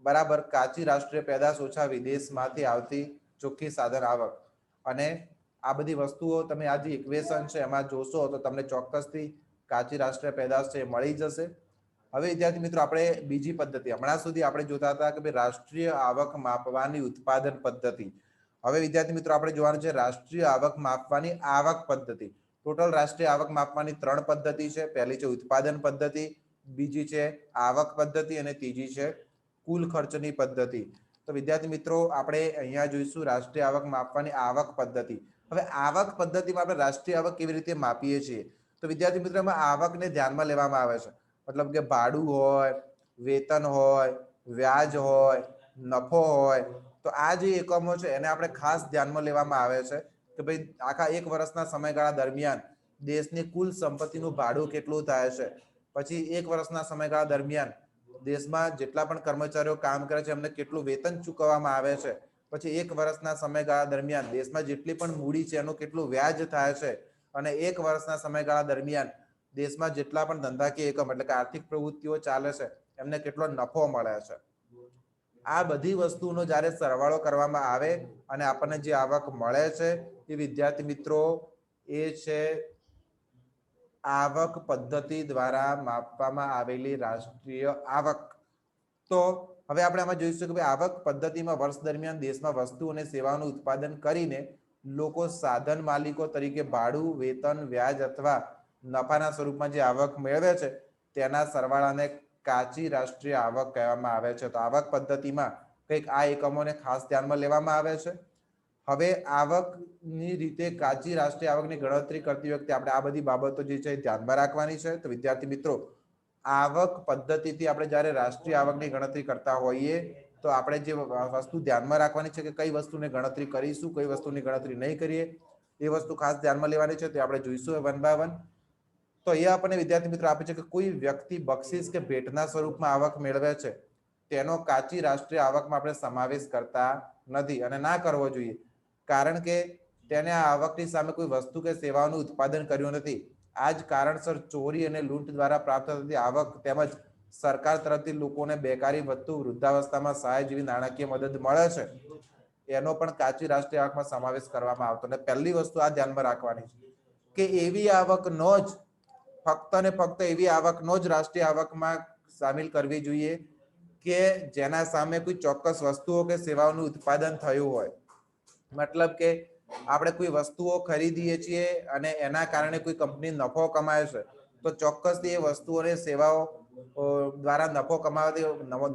બરાબર કાચી રાષ્ટ્રીય પેદાશ ઓછા વિદેશમાંથી આવતી ચોખ્ખી સાધન આવક. અને આ બધી વસ્તુઓ તમે આ જે ઇક્વેશન છે એમાં જોશો તો તમને ચોક્કસથી કાચી રાષ્ટ્રીય પેદાશ છે મળી જશે. હવે વિદ્યાર્થી મિત્રો, આપણે બીજી પદ્ધતિ, હમણાં સુધી આપણે જોતા હતા કે રાષ્ટ્રીય આવક માપવાની ઉત્પાદન પદ્ધતિ. હવે વિદ્યાર્થી મિત્રો, આપણે જોવાનું છે રાષ્ટ્રીય આવક માપવાની આવક પદ્ધતિ. ટોટલ રાષ્ટ્રીય આવક માપવાની 3 પદ્ધતિ છે. પહેલી છે ઉત્પાદન પદ્ધતિ, બીજી છે આવક પદ્ધતિ અને ત્રીજી છે કુલ ખર્ચની પદ્ધતિ. તો વિદ્યાર્થી મિત્રો, આપણે અહીંયા જોઈશું રાષ્ટ્રીય આવક માપવાની આવક પદ્ધતિ. હવે આવક પદ્ધતિમાં આપણે રાષ્ટ્રીય આવક કેવી રીતે માપીએ છીએ? તો વિદ્યાર્થી મિત્રો, એમાં આવકને ધ્યાનમાં લેવામાં આવે છે. મતલબ કે ભાડું હોય, વેતન હોય, વ્યાજ હોય, નફો હોય, તો આ જે એકમો છે એને આપણે ખાસ ધ્યાનમાં લેવામાં આવે છે કે ભાઈ આખા 1 વર્ષના સમયગાળા દરમિયાન દેશની કુલ સંપત્તિનું ભાડું કેટલું થાય છે. પછી 1 વર્ષના સમયગાળા દરમિયાન દેશમાં જેટલા પણ કર્મચારીઓ કામ કરે છે એમને કેટલું વેતન ચૂકવવામાં આવે છે. પછી 1 વર્ષના સમયગાળા દરમિયાન દેશમાં જેટલી પણ મૂડી છે એનું કેટલું વ્યાજ થાય છે. અને 1 વર્ષના સમયગાળા દરમિયાન દેશમાં જેટલા પણ ધંધાકીય એકમ એટલે કે આર્થિક પ્રવૃત્તિઓ ચાલે છે એમને કેટલો નફો મળે છે. આ બધી વસ્તુનો જ્યારે સરવાળો કરવામાં આવે અને આપણને જે આવક મળે છે એ વિદ્યાર્થી મિત્રો એ છે આવક પદ્ધતિ દ્વારા માપવામાં આવેલી રાષ્ટ્રીય આવક. તો હવે આપણે આમાં જોઈશું કે આવક પદ્ધતિમાં વર્ષ દરમિયાન દેશમાં વસ્તુ અને સેવાનું ઉત્પાદન કરીને લોકો સાધન માલિકો તરીકે ભાડું, વેતન, વ્યાજ અથવા નફાના સ્વરૂપમાં જે આવક મેળવે છે તેના સરવાળાને કાચી રાષ્ટ્રીય આવક કહેવામાં આવે છે. તો આવક પદ્ધતિમાં કંઈક આ એકમોને ખાસ ધ્યાનમાં લેવામાં આવે છે. હવે આવકની રીતે કાચી રાષ્ટ્રીય આવકની ગણતરી કરતી વખતે આપણે આ બધી બાબતો જે છે ધ્યાનમાં રાખવાની છે. તો વિદ્યાર્થી મિત્રો, આવક પદ્ધતિથી આપણે જ્યારે રાષ્ટ્રીય આવકની ગણતરી કરતા હોઈએ તો આપણે જે વસ્તુ ધ્યાનમાં રાખવાની છે કે કઈ વસ્તુની ગણતરી કરીશું, કઈ વસ્તુની ગણતરી નહીં કરીએ, એ વસ્તુ ખાસ ધ્યાનમાં લેવાની છે. તે આપણે જોઈશું વન બાય વન. તો એ આપણને વિદ્યાર્થી મિત્રો આપે છે કે કોઈ વ્યક્તિ બક્ષિસ કે ભેટના સ્વરૂપમાં આવક મેળવે છે તેનો કાચી રાષ્ટ્રીય આવકમાં આપણે સમાવેશ કરતા નથી અને ના કરવો જોઈએ, કારણ કે તેને આ આવકની સામે કોઈ વસ્તુ કે સેવાનું ઉત્પાદન કર્યું નથી. આ જ કારણસર ચોરી અને લૂંટ દ્વારા પ્રાપ્ત થતી આવક તેમજ સરકાર તરફથી લોકોને બેકારી ભથ્થું, વૃદ્ધાવસ્થામાં સહાય જેવી નાણાકીય મદદ મળે છે એનો પણ કાચી રાષ્ટ્રીય આવકમાં સમાવેશ કરવામાં આવતો. અને પહેલી વસ્તુ આ ધ્યાનમાં રાખવાની છે કે એવી આવકનો જ ફક્ત ને ફક્ત એવી આવકનો જ રાષ્ટ્રીય આવકમાં સામેલ કરવી જોઈએ કે જેના સામે કોઈ ચોક્કસ વસ્તુઓ કે સેવાઓનું ઉત્પાદન થયું હોય. મતલબ કે આપણે કોઈ વસ્તુઓ ખરીદીએ છીએ અને એના કારણે કોઈ કંપની નફો કમાય છે તો ચોક્કસથી એ વસ્તુઓ અને સેવાઓ દ્વારા નફો કમાવાથી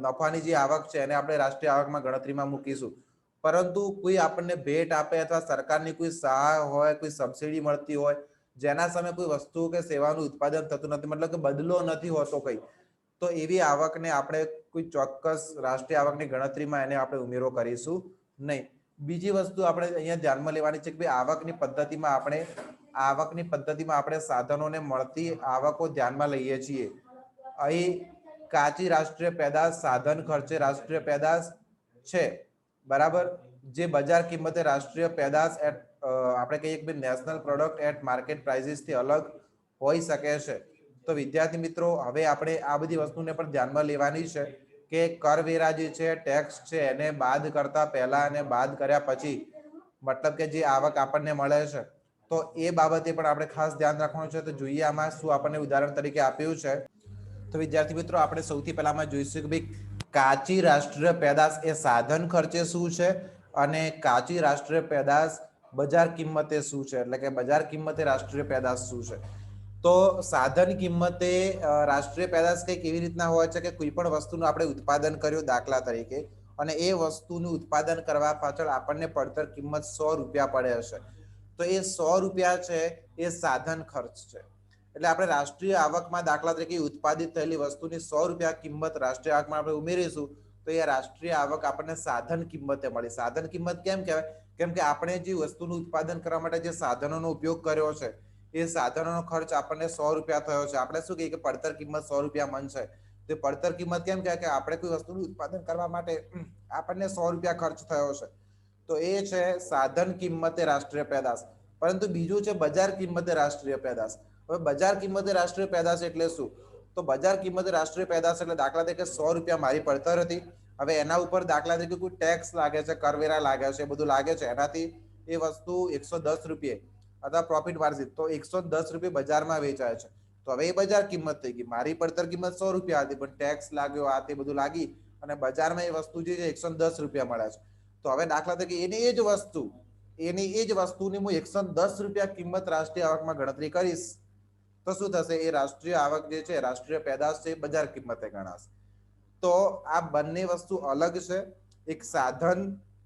નફાની જે આવક છે એને આપણે રાષ્ટ્રીય આવકમાં ગણતરીમાં મૂકીશું. પરંતુ કોઈ આપણને ભેટ આપે અથવા સરકારની કોઈ સહાય હોય, કોઈ સબસિડી મળતી હોય જેના સામે કોઈ વસ્તુ કે સેવાનું ઉત્પાદન થતું નથી, મતલબ કે બદલો નથી હોતો કઈ, તો એવી આવકને આપણે કોઈ ચોક્કસ રાષ્ટ્રીય આવકની ગણતરીમાં એને આપણે ઉમેરો કરીશું નહીં. બીજી વસ્તુ આપણે અહીંયા ધ્યાનમાં લેવાની છે કે આવકની પદ્ધતિમાં આપણે સાધનોને મળતી આવકો ધ્યાનમાં લઈએ છીએ. અહીં કાચી રાષ્ટ્રીય પેદાશ સાધન ખર્ચે રાષ્ટ્રીય પેદાશ છે, બરાબર, જે બજાર કિંમતે રાષ્ટ્રીય પેદાશ આપણે કહીએ કે national product at market prices થી અલગ હોઈ શકે છે. તો વિદ્યાર્થી મિત્રો, હવે આપણે આ બધી વસ્તુને પણ ધ્યાનમાં લેવાની છે કે કરવેરા જે છે, ટેક્સ છે, એને બાદ કરતા પહેલા અને બાદ કર્યા પછી મતલબ કે જે આવક આપણને મળે છે તો એ બાબતે પણ આપણે ખાસ ધ્યાન રાખવાનું છે. તો જોઈએ આમાં શું આપણને ઉદાહરણ તરીકે આપ્યું છે. તો વિદ્યાર્થી મિત્રો, આપણે સૌથી પહેલામાં જોઈશું કે ભાઈ કાચી રાષ્ટ્રીય પેદાશ એ સાધન ખર્ચે શું છે અને કાચી રાષ્ટ્રીય પેદાશ બજાર કિંમતે શું છે, એટલે કે બજાર કિંમતે રાષ્ટ્રીય પેદાશ શું છે. તો સાધન કિંમતે રાષ્ટ્રીય પેદાશ કંઈક એવી રીતના હોય છે કે કોઈ પણ વસ્તુનું આપણે ઉત્પાદન કર્યું દાખલા તરીકે, અને એ વસ્તુનું ઉત્પાદન કરવા પાછળ આપણને પડતર કિંમત 100 રૂપિયા પડે હશે, તો એ 100 રૂપિયા છે એ સાધન ખર્ચ છે. એટલે આપણે રાષ્ટ્રીય આવકમાં દાખલા તરીકે ઉત્પાદિત થયેલી વસ્તુની 100 રૂપિયા કિંમત રાષ્ટ્રીય આવકમાં આપણે ઉમેરીશું તો એ રાષ્ટ્રીય આવક આપણને સાધન કિંમતે મળી. સાધન કિંમત કેમ કહેવાય? કેમ કે આપણે જે વસ્તુનું ઉત્પાદન કરવા માટે જે સાધનોનો ઉપયોગ કર્યો છે એ સાધનોનો ખર્ચ આપણને 100 રૂપિયા થયો છે. આપણે શું કહીએ કે પડતર કિંમત 100 રૂપિયા મન છે. તો પડતર કિંમત કેમ કહેવાય? કે આપણે કોઈ વસ્તુનું ઉત્પાદન કરવા માટે આપણને 100 રૂપિયા ખર્ચ થયો છે, તો એ છે સાધન કિંમતે રાષ્ટ્રીય પેદાશ. પરંતુ બીજું છે બજાર કિંમતે રાષ્ટ્રીય પેદાશ. હવે બજાર કિંમતે રાષ્ટ્રીય પેદાશ એટલે શું? તો બજાર કિંમતે રાષ્ટ્રીય પેદાશ એટલે દાખલા તરીકે 100 રૂપિયા મારી પડતર હતી, હવે એના ઉપર દાખલા તરીકે કોઈ ટેક્સ લાગે છે, કરવેરા લાગે છે, બધું લાગે છે, એનાથી એ વસ્તુ 110 રૂપિયા અથવા પ્રોફિટ માર્જિન તો 110 રૂપિયા બજારમાં વેચાય છે. તો હવે એ બજાર કિંમત થઈ ગઈ. મારી પડતર કિંમત 100 રૂપિયા હતી, પણ ટેક્સ લાગ્યો, આ તે બધું લાગી અને બજારમાં એ વસ્તુ જે છે 110 રૂપિયા મળે છે. તો હવે દાખલા તરીકે એની એ જ વસ્તુની હું 110 રૂપિયા કિંમત રાષ્ટ્રીય આવકમાં ગણતરી કરીશ તો શું થશે? એ રાષ્ટ્રીય આવક જે છે, રાષ્ટ્રીય પેદાશ છે, બજાર કિંમતે ગણાશે. તો આ બંને વસ્તુ અલગ છે. એક સાધન,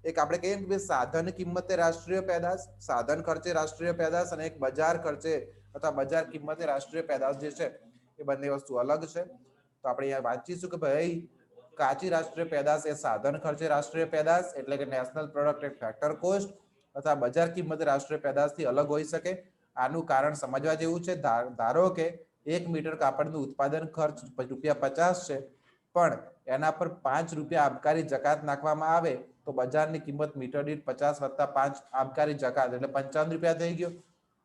એક આપણે કહીએ કે સાધન કિંમતે રાષ્ટ્રીય પેદાશ, સાધન ખર્ચે રાષ્ટ્રીય પેદાશ, અને એક બજાર ખર્ચે અથવા બજાર કિંમતે રાષ્ટ્રીય પેદાશ જે છે એ બંને વસ્તુ અલગ છે. તો આપણે અહીંયા વાંચીશું કે ભાઈ કાચી રાષ્ટ્રીય પેદાશ એ સાધન ખર્ચે રાષ્ટ્રીય પેદાશ એટલે કે national product at factor cost અથવા બજાર કિંમતે રાષ્ટ્રીય પેદાશથી અલગ હોઈ શકે. આનું કારણ સમજવા જેવું છે. ધારો કે 1 મીટર કાપડનું ઉત્પાદન ખર્ચ ₹50 છે, પણ એના પર 5 રૂપિયા આબકારી જકાત નાખવામાં આવે તો બજારની કિંમત મીટર દીઠ 50 + 5 આબકારી જકાત એટલે 55 રૂપિયા થઈ ગયો.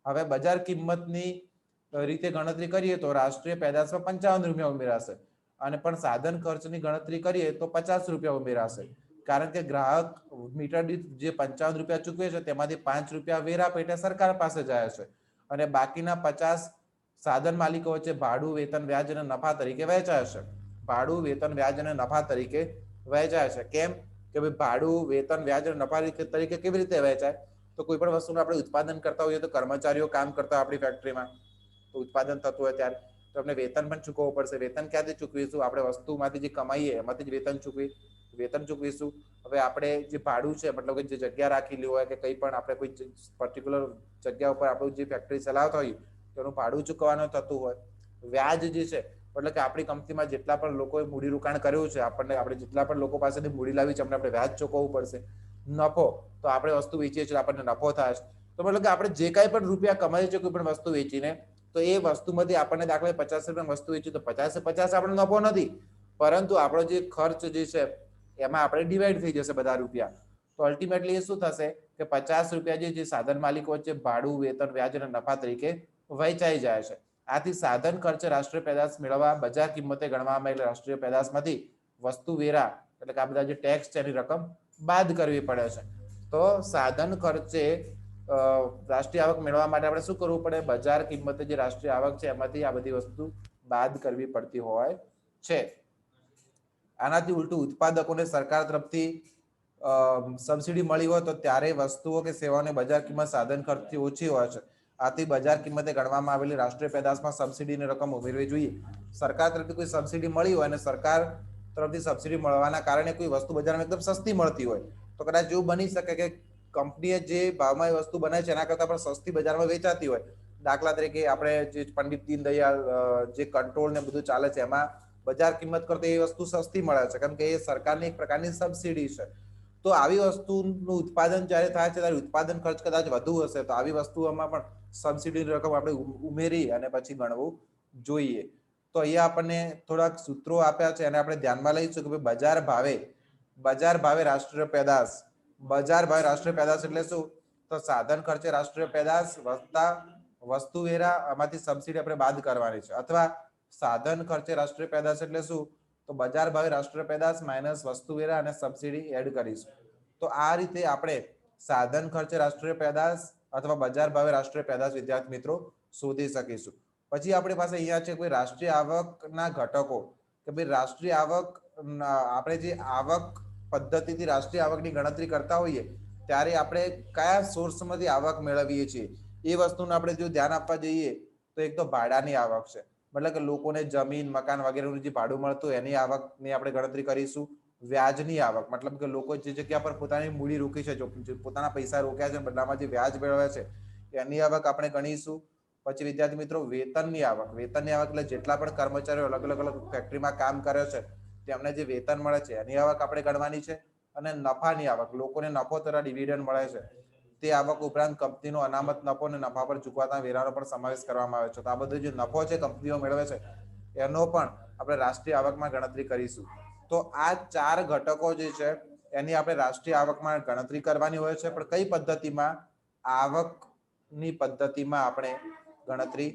હવે બજાર કિંમતની રીતે ગણતરી કરીએ તો રાષ્ટ્રીય પેદાશમાં 55 રૂપિયા ઉમેરાશે અને પણ સાધન ખર્ચની ગણતરી કરીએ તો 50 રૂપિયા ઉમેરાશે, કારણ કે ગ્રાહક મીટર દીઠ જે 55 રૂપિયા ચૂકવે છે તેમાંથી 5 રૂપિયા વેરા પેટે સરકાર પાસે જાય છે અને બાકીના 50 સાધન માલિકો વચ્ચે ભાડું, વેતન, વ્યાજ અને નફા તરીકે વહેંચાય છે. ભાડું, વેતન, વ્યાજ અને નફા તરીકે વહેંચાય છે. કેમ કે ભાઈ ભાડું, વેતન, વ્યાજ અને નફા તરીકે કેવી રીતે વહેંચાય? તો કોઈ પણ વસ્તુનું આપણે ઉત્પાદન કરતા હોઈએ તો કર્મચારીઓ કામ કરતા આપણી ફેક્ટરીમાં, તો ઉત્પાદન થતું હોય ત્યારે તો આપણે વેતન પણ ચૂકવવું પડશે. વેતન ક્યાંથી ચૂકવીશું? આપણે વસ્તુમાંથી જે કમાઈએ એમાંથી જ વેતન ચૂકવીશું. હવે આપણે જે ભાડું છે, મતલબ કે જે જગ્યા રાખેલી હોય કે કંઈ પણ આપણે કોઈ પર્ટિક્યુલર જગ્યા ઉપર આપણું જે ફેક્ટરી ચલાવતા હોઈએ તેનું ભાડું ચૂકવવાનું થતું હોય. વ્યાજ જે છે એટલે કે આપણી કંપનીમાં જેટલા પણ લોકોએ મૂડી રોકાણ કર્યું છે, આપણે જેટલા પણ લોકો પાસેથી મૂડી લાવી છે આપણે વ્યાજ ચૂકવવું પડશે. નફો, તો આપણે વસ્તુ વેચીએ છીએ આપણને નફો થાય છે, તો મતલબ કે આપણે જે કાંઈ પણ રૂપિયા કમાઈએ છીએ કોઈ પણ વસ્તુ વેચીને, તો એ વસ્તુમાંથી આપણને દાખલા 50 રૂપિયા વસ્તુ વેચી તો 50 આપણો નફો નથી, પરંતુ આપણો જે ખર્ચ જે છે એમાં આપણે ડિવાઈડ થઈ જશે બધા રૂપિયા. તો અલ્ટિમેટલી એ શું થશે કે 50 રૂપિયા જે સાધન માલિકો વચ્ચે ભાડું, વેતન, વ્યાજ અને નફા તરીકે વહેંચાઈ જાય છે. આથી સાધન ખર્ચ રાષ્ટ્રીય પેદાશ મેળવવા બજાર કિંમતે ગણવામાં આવેલ રાષ્ટ્રીય પેદાશમાંથી વસ્તુ વેરા એટલે કે આ બધા જે ટેક્સ છે એની રકમ બાદ કરવી પડે છે. તો સાધન ખર્ચે રાષ્ટ્રીય આવક મેળવવા માટે આપણે શું કરવું પડે? બજાર કિંમતે જે રાષ્ટ્રીય આવક છે એમાંથી આ બધી વસ્તુ બાદ કરવી પડતી હોય છે. આનાથી ઉલટું ઉત્પાદકોને સરકાર તરફથી સબસિડી મળી હોય તો ત્યારે વસ્તુઓ કે સેવાઓની બજાર કિંમત સાધન ખર્ચથી ઓછી હોય છે. આથી બજાર કિંમતે ગણવામાં આવેલી રાષ્ટ્રીય પેદાશમાં સબસિડીની રકમ ઉમેરવી જોઈએ. સરકાર તરફથી કોઈ સબસિડી મળી હોય અને સરકાર તરફથી સબસિડી મળવાના કારણે કોઈ વસ્તુ બજારમાં એકદમ સસ્તી મળતી હોય તો કદાચ એવું બની શકે કે કંપનીએ જે ભાવમાં એ વસ્તુ બનાવી છે એના કરતાં પણ સસ્તી બજારમાં વેચાતી હોય. દાખલા તરીકે આપણે જે પંડિત દીનદયાળ જે કંટ્રોલ ને બધું ચાલે છે એમાં બજાર કિંમત કરતા એ વસ્તુ સસ્તી મળે છે, કેમ કે એ સરકારની એક પ્રકારની સબસિડી છે. તો આવી વસ્તુનું ઉત્પાદન જ્યારે થાય છે ત્યારે ઉત્પાદન ખર્ચ કદાચ વધુ હશે તો આવી વસ્તુઓમાં પણ સબસિડીની રકમ આપણે ઉમેરી અને પછી ગણવું જોઈએ. તો અહીંયા આપણને થોડાક સૂત્રો આપ્યા છે અને આપણે ધ્યાનમાં લઈશું કે બજાર ભાવે રાષ્ટ્રીય પેદાશ. બજાર ભાવે રાષ્ટ્રીય પેદાશ એટલે શું? તો સાધન ખર્ચે રાષ્ટ્રીય પેદાશ વત્તા વસ્તુ વેરા આમાંથી સબસિડી આપણે બાદ કરવાની છે, અથવા સાધન ખર્ચે રાષ્ટ્રીય પેદાશ એટલે શું? તો બજાર ભાવે રાષ્ટ્રીય પેદાશ માઇનસ વસ્તુ વેરા અને સબસિડી એડ કરીશું. તો આ રીતે આપણે સાધન ખર્ચે રાષ્ટ્રીય પેદાશ અથવા બજાર ભાવે રાષ્ટ્રીય પેદાશ વિદ્યાર્થી મિત્રો શોધી શકીશું. પછી આપણી પાસે અહીંયા છે કોઈ રાષ્ટ્રીય આવકના ઘટકો, કે ભાઈ રાષ્ટ્રીય આવક આપણે જે આવક પદ્ધતિથી રાષ્ટ્રીય આવકની ગણતરી કરતા હોઈએ ત્યારે આપણે કયા સોર્સમાંથી આવક મેળવીએ છીએ એ વસ્તુનું આપણે જો ધ્યાન આપવા જઈએ તો એક તો ભાડાની આવક છે, મતલબ કે લોકોને જમીન, મકાન વગેરેનું જે ભાડું મળતું એની આવકની આપણે ગણતરી કરીશું. વ્યાજની આવક, મતલબ કે લોકો જે જગ્યા પર પોતાની મૂડી રોકી છે, પોતાના પૈસા રોક્યા છે બદલામાં જે વ્યાજ મેળવે છે એની આવક આપણે ગણીશું. પછી વિદ્યાર્થી મિત્રો વેતનની આવક એટલે જેટલા પણ કર્મચારીઓ અલગ અલગ ફેક્ટરીમાં કામ કરે છે તેમને જે વેતન મળે છે એની આવક આપણે ગણવાની છે. અને નફાની આવક, લોકોને નફો તથા ડિવિડન્ડ મળે છે તે આવક ઉપરાંત કંપનીનો અનામત નફો અને નફા પર ચૂકવાતા વેરાનો પણ સમાવેશ કરવામાં આવે છે. તો આ બધો જે નફો છે કંપનીઓ મેળવે છે એનો પણ આપણે રાષ્ટ્રીય આવકમાં ગણતરી કરીશું. તો આ 4 ઘટકો જે છે એની આપણે રાષ્ટ્રીય આવકમાં ગણતરી કરવાની હોય છે. પણ કઈ પદ્ધતિમાં? આવકની પદ્ધતિમાં આપણે ગણતરી,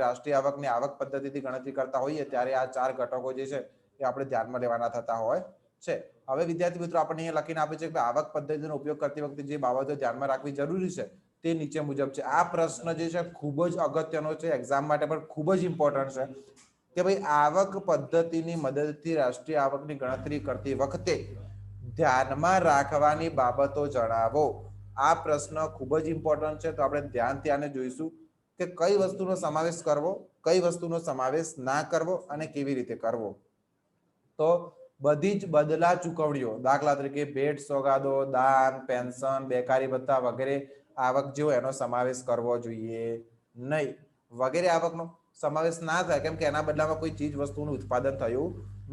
રાષ્ટ્રીય આવકની આવક પદ્ધતિથી ગણતરી કરતા હોઈએ ત્યારે આ 4 ઘટકો જે છે એ આપણે ધ્યાનમાં લેવાના થતા હોય છે. હવે વિદ્યાર્થી મિત્રો આપણને અહીંયા લખીને આપે છે કે આવક પદ્ધતિનો ઉપયોગ કરતી વખતે જે બાબતો ધ્યાનમાં રાખવી જરૂરી છે તે નીચે મુજબ છે. આ પ્રશ્ન જે છે ખૂબ જ અગત્યનો છે, એક્ઝામ માટે પણ ખૂબ જ ઇમ્પોર્ટન્ટ છે કે ભાઈ આવક પદ્ધતિની મદદથી રાષ્ટ્રીય આવકની ગણતરી કરતી વખતે ધ્યાનમાં રાખવાની બાબતો જણાવો. આ પ્રશ્ન ખૂબ જ ઇમ્પોર્ટન્ટ છે, તો આપણે ધ્યાનથી આને જોઈશું કે કઈ વસ્તુનો સમાવેશ કરવો, કઈ વસ્તુનો સમાવેશ ના કરવો અને કેવી રીતે કરવો. તો બધી જ બદલા ચૂકવણીઓ, દાખલા તરીકે ભેટ સોગાદો, દાન, પેન્શન, બેકારી ભત્તા વગેરે આવક જેવો એનો સમાવેશ કરવો જોઈએ નહીં. વગેરે આવકનો સમાવેશ ના થાય કેમ કે એના બદલામાં કોઈ ચીજ વસ્તુનું ઉત્પાદન થયું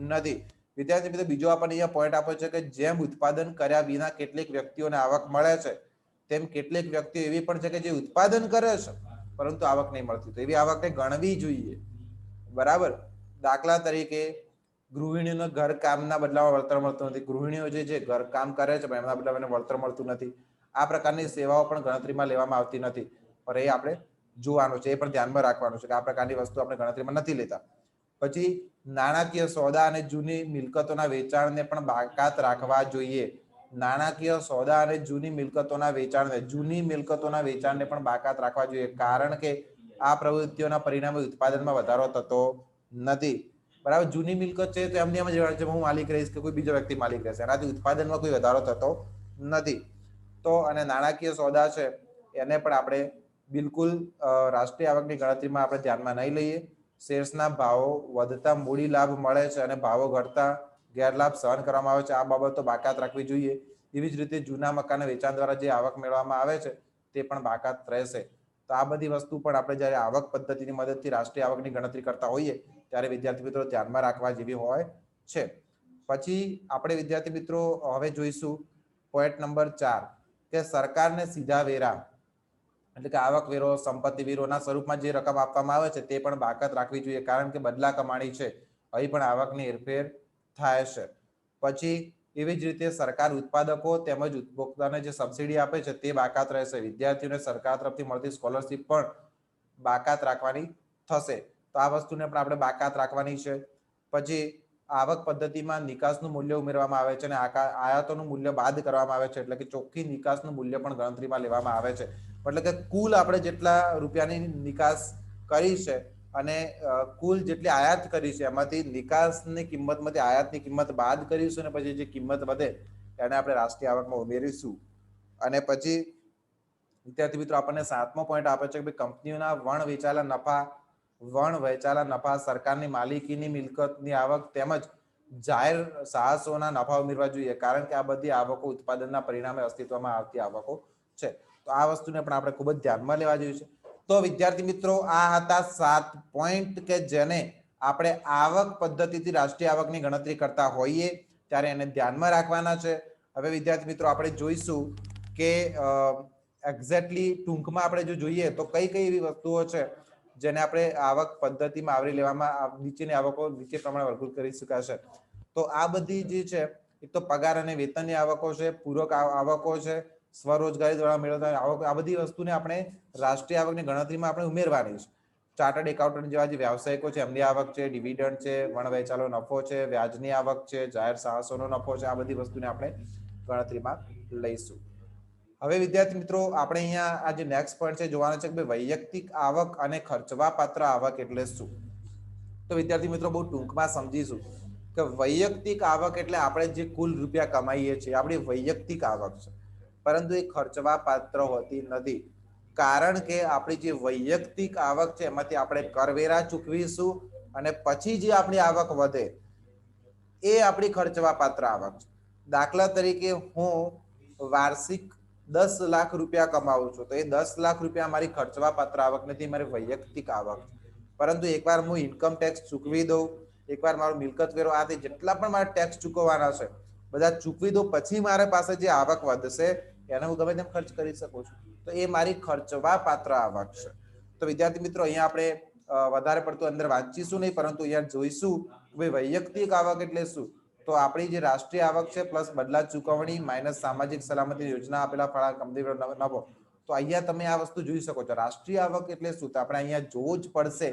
નથી. વિદ્યાર્થી મિત્રો બીજો આપણને અહીંયા પોઈન્ટ આપ્યો છે કે જેમ ઉત્પાદન કર્યા વિના કેટલીક વ્યક્તિઓને આવક મળે છે તેમ કેટલીક વ્યક્તિઓ એવી પણ છે કે જે ઉત્પાદન કરે છે પરંતુ આવક નહીં મળતી, તો એવી આવકને ગણવી જોઈએ. બરાબર. દાખલા તરીકે ગૃહિણીઓને ઘર કામના બદલામાં વળતર મળતું નથી, ગૃહિણીઓ જે છે ઘર કામ કરે છે પણ એમના બદલામાં વળતર મળતું નથી. આ પ્રકારની સેવાઓ પણ ગણતરીમાં લેવામાં આવતી નથી, પણ એ આપણે જોવાનું છે, એ પણ ધ્યાનમાં રાખવાનું છે કે આ પ્રકારની વસ્તુ આપણે ગણતરીમાં નથી લેતા. પછી નાણાકીય સોદા અને જૂની મિલકતોના વેચાણને પણ બાકાત રાખવા જોઈએ. નાણાકીય સોદા અને જૂની મિલકતોના વેચાણને પણ બાકાત રાખવા જોઈએ, કારણ કે આ પ્રવૃત્તિઓના પરિણામે ઉત્પાદનમાં વધારો થતો નથી. બરાબર, જૂની મિલકત છે તો એમની એમ જ હું માલિક રહીશ કે કોઈ બીજો વ્યક્તિ માલિક રહેશે, એનાથી ઉત્પાદનમાં કોઈ વધારો થતો નથી. તો અને નાણાકીય સોદા છે એને પણ આપણે બિલકુલ રાષ્ટ્રીય આવકની ગણતરીમાં આપણે ધ્યાનમાં નહીં લઈએ. શેર્સના ભાવો વધતા મૂડી લાભ મળે છે અને ભાવો ઘટતા ગેરલાભ સહન કરવામાં આવે છે, આ બાબતો બાકાત રાખવી જોઈએ. એવી જ રીતે જૂના મકાન વેચાણ દ્વારા જે આવક મેળવવામાં આવે છે તે પણ બાકાત રહેશે. તો આ બધી વસ્તુ પણ આપણે જ્યારે આવક પદ્ધતિની મદદથી રાષ્ટ્રીય આવકની ગણતરી કરતા હોઈએ ત્યારે વિદ્યાર્થી મિત્રો ધ્યાનમાં રાખવા જેવી હોય છે. પછી આપણે વિદ્યાર્થી મિત્રો હવે જોઈશું પોઈન્ટ નંબર 4 કે સરકારને સીધા વેરા એટલે કે આવક વેરો, સંપત્તિ વેરોના સ્વરૂપમાં જે રકમ આપવામાં આવે છે તે પણ બાકાત રાખવી જોઈએ, કારણ કે બદલા કમાણી છે, અહીં પણ આવકની હેરફેર થાય છે. પછી એવી જ રીતે સરકાર ઉત્પાદકો તેમજ ઉપભોક્તાને જે સબસિડી આપે છે તે બાકાત રહેશે. વિદ્યાર્થીઓને સરકાર તરફથી મળતી સ્કોલરશીપ પણ બાકાત રાખવાની થશે. તો આ વસ્તુને પણ આપણે બાકાત રાખવાની છે. પછી આવક પદ્ધતિમાં નિકાસનું મૂલ્ય ઉમેરવામાં આવે છે અને આયાતોનું મૂલ્ય બાદ કરવામાં આવે છે, એટલે કે ચોખ્ખી નિકાસનું મૂલ્ય પણ ગણતરીમાં લેવામાં આવે છે. એટલે કે કુલ આપણે જેટલા રૂપિયાની નિકાસ કરી છે અને કુલ જેટલી આયાત કરી છે એમાંથી નિકાસની કિંમતમાંથી આયાતની કિંમત બાદ કરીશું અને પછી જે કિંમત વધે એને આપણે રાષ્ટ્રીય આવકમાં ઉમેરીશું. અને પછી વિદ્યાર્થી મિત્રો આપણને 7મો પોઈન્ટ આપે છે કે કંપનીઓના વણ વેચાયેલા નફા, સરકારની માલિકીની મિલકતની આવક તેમજ જાહેર સાહસોના નફા ઉમેરવા જોઈએ, કારણ કે આ બધી આવકો ઉત્પાદનના પરિણામે અસ્તિત્વમાં આવતી આવકો છે. તો આ વસ્તુને પણ આપણે ખૂબ જ ધ્યાનમાં લેવા જોઈએ છે. તો વિદ્યાર્થી મિત્રો આ હતા 7 પોઈન્ટ કે જેને આપણે આવક પદ્ધતિથી રાષ્ટ્રીય આવકની ગણતરી કરતા હોઈએ ત્યારે એને ધ્યાનમાં રાખવાના છે. હવે વિદ્યાર્થી મિત્રો આપણે જોઈશું કે એક્ઝેક્ટલી ટૂંકમાં આપણે જો જોઈએ તો કઈ કઈ એવી વસ્તુઓ છે જેને આપણે આવક પદ્ધતિમાં આવરી લેવામાં નીચેની આવકો નીચે પ્રમાણે વર્ગીકૃત કરી શકાશે. તો આ બધી જે છે એક તો પગાર અને વેતનની આવકો છે, પૂરક આવકો છે, સ્વરોજગારી દ્વારા મેળવતા આવક, આ બધી વસ્તુને આપણે રાષ્ટ્રીય આવકની ગણતરીમાં આપણે ઉમેરવાની છે. ચાર્ટર્ડ એકાઉન્ટન્ટ જેવા જે વ્યાવસાયિકો છે એમની આવક છે, ડિવિડન્ડ છે, વણવેચાલો નફો છે, વ્યાજની આવક છે, જાહેર સાહસોનો નફો છે, આ બધી વસ્તુને આપણે ગણતરીમાં લઈશું. હવે વિદ્યાર્થી મિત્રો આપણે અહીંયા આ જે નેક્સ્ટ પોઈન્ટ છે જોવાનો છે કે વૈયક્તિક આવક અને ખર્ચવા પાત્ર આવક એટલે શું. તો વિદ્યાર્થી મિત્રો બહુ ટૂંકમાં સમજીશું કે વૈયક્તિક આવક એટલે આપણે જે કુલ રૂપિયા કમાઈએ છીએ આપણી વૈયક્તિક આવક છે, પરંતુ એ ખર્ચવા પાત્ર હોતી નથી, કારણ કે આપણી જે વૈયક્તિક આવક છે એમાંથી આપણે કરવેરા ચૂકવીશું અને પછી જે આપણી આવક વધે એ આપણી ખર્ચવા પાત્ર આવક છે. દાખલા તરીકે હું વાર્ષિક 10 લાખ રૂપિયા કમાવું છું તો એ 10 લાખ રૂપિયા મારી ખર્ચવા પાત્ર આવક નથી, મારી વૈયક્તિક આવક. પરંતુ એકવાર હું ઇન્કમ ટેક્સ ચૂકવી દઉં, એકવાર મારો મિલકત વેરો આ જેટલા પણ મારે ટેક્સ ચૂકવવાના છે બધા ચૂકવી દો પછી મારા પાસે જે આવક વધશે એને હું ગમે તેમ ખર્ચ કરી શકું છું, તો એ મારી ખર્ચવા પાત્ર આવક છે. તો વિદ્યાર્થી મિત્રો અહીંયા આપણે વધારે પડતું અંદર વાંચીશું નહીં, પરંતુ અહીંયા જોઈશું કે વૈયક્તિક આવક એટલે શું. તો આપણી જે રાષ્ટ્રીય આવક છે પ્લસ બદલા ચૂકવણી માઇનસ સામાજિક સલામતી યોજના આપેલા ફાળા કંપની નફો. તો અહીંયા તમે આ વસ્તુ જોઈ શકો છો. રાષ્ટ્રીય આવક એટલે શું, તો આપણે અહીંયા જોવું જ પડશે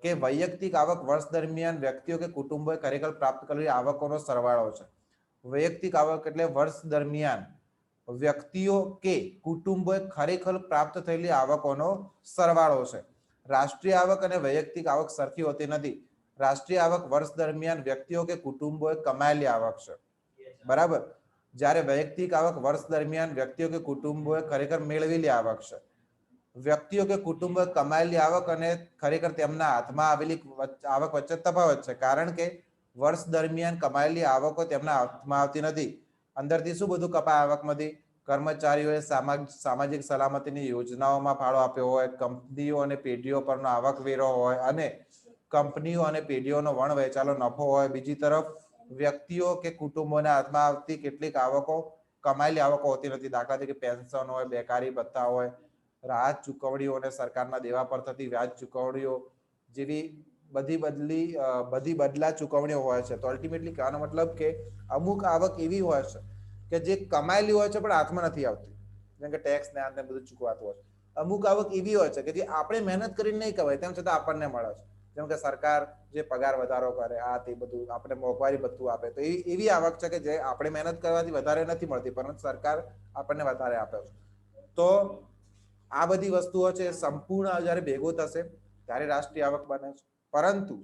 કે વૈયક્તિક આવક વર્ષ દરમિયાન વ્યક્તિઓ કે કુટુંબોએ ખરેખર પ્રાપ્ત કરેલી આવકોનો સરવાળો છે. વૈયક્તિક આવક એટલે વર્ષ દરમિયાન વ્યક્તિઓ કે કુટુંબોએ ખરેખર પ્રાપ્ત થયેલી આવકોનો સરવાળો છે. રાષ્ટ્રીય આવક અને વૈયક્તિક આવક સરખી હોતી નથી. રાષ્ટ્રીય આવક વર્ષ દરમિયાન વ્યક્તિઓ કે કુટુંબોએ કમાયેલી આવક છે, બરાબર, જ્યારે વૈયક્તિક આવક વર્ષ દરમિયાન વ્યક્તિઓ કે કુટુંબોએ ખરેખર મેળવેલી આવક છે. વ્યક્તિઓ કે કુટુંબોએ કમાયેલી આવક અને ખરેખર તેમના હાથમાં આવેલી આવક વચ્ચે તફાવત છે, કારણ કે વર્ષ દરમિયાન કમાયેલી આવકો તેમના હાથમાં આવતી નથી. અંદરથી શું બધું કપાય આવકમાંથી, કર્મચારીઓએ સામાજિક સલામતીની યોજનાઓમાં ફાળો આપ્યો હોય, કંપનીઓ અને પેઢીઓ પરનો આવકવેરો હોય અને કંપનીઓ અને પેઢીઓનો વણ વેચાલો નફો હોય. બીજી તરફ વ્યક્તિઓ કે કુટુંબોના હાથમાં આવતી કેટલીક આવકો કમાયેલી આવકો હોતી નથી. દાખલા તરીકે પેન્શન હોય, બેકારી ભથ્થા હોય, રાહત ચૂકવણીઓ અને સરકારના દેવા પર થતી વ્યાજ ચૂકવણીઓ જેવી બધી બદલા ચૂકવણીઓ હોય છે. તો અલ્ટિમેટલી કહેવાનો મતલબ કે અમુક આવક એવી હોય છે કે જે કમાયેલી હોય છે પણ હાથમાં નથી આવતી, જેમ કે ટેક્સ ને આ બધું ચૂકવાતું હોય, અમુક આવક એવી હોય છે કે જે આપણે મહેનત કરીને નહીં કમાય તેમ છતાં આપણને મળે છે, જેમ કે સરકાર જે પગાર વધારો કરે આ તે બધું આપણે મોંઘવારી ભથ્થું આપે, તો એવી આવક છે કે જે આપણે મહેનત કરવાથી વધારે નથી મળતી પરંતુ સરકાર આપણને વધારે આપે છે. તો આ બધી વસ્તુઓ છે સંપૂર્ણ જ્યારે ભેગું થશે ત્યારે રાષ્ટ્રીય આવક બને છે, પરંતુ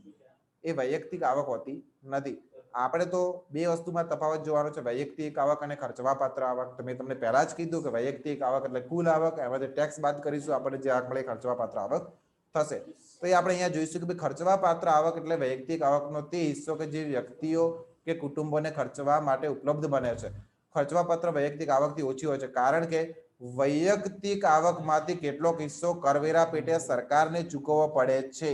એ વૈયક્તિક આવક હોતી નથી. આપણે તો બે વસ્તુમાં તફાવત જોવાનો છે, વૈયક્તિક આવક અને ખર્ચવાપાત્ર આવક. તો મેં તમને પહેલા જ કીધું કે વૈયક્તિક આવક એટલે કુલ આવક, એમાંથી ટેક્સ બાદ કરીશું આપણે જે આવક મળે ખર્ચવાપાત્ર આવક થશે. તો એ આપણે અહીંયા જોઈશું કે ખર્ચવાપાત્ર આવક એટલે વૈયક્તિક આવકનો તે હિસ્સો કે જે વ્યક્તિઓ કે કુટુંબોને ખર્ચવા માટે ઉપલબ્ધ બને છે. ખર્ચવાપાત્ર વૈયક્તિક આવકથી ઓછી હોય છે, કારણ કે વૈયક્તિક આવકમાંથી કેટલોક હિસ્સો કરવેરા પેટે સરકારને ચૂકવવો પડે છે.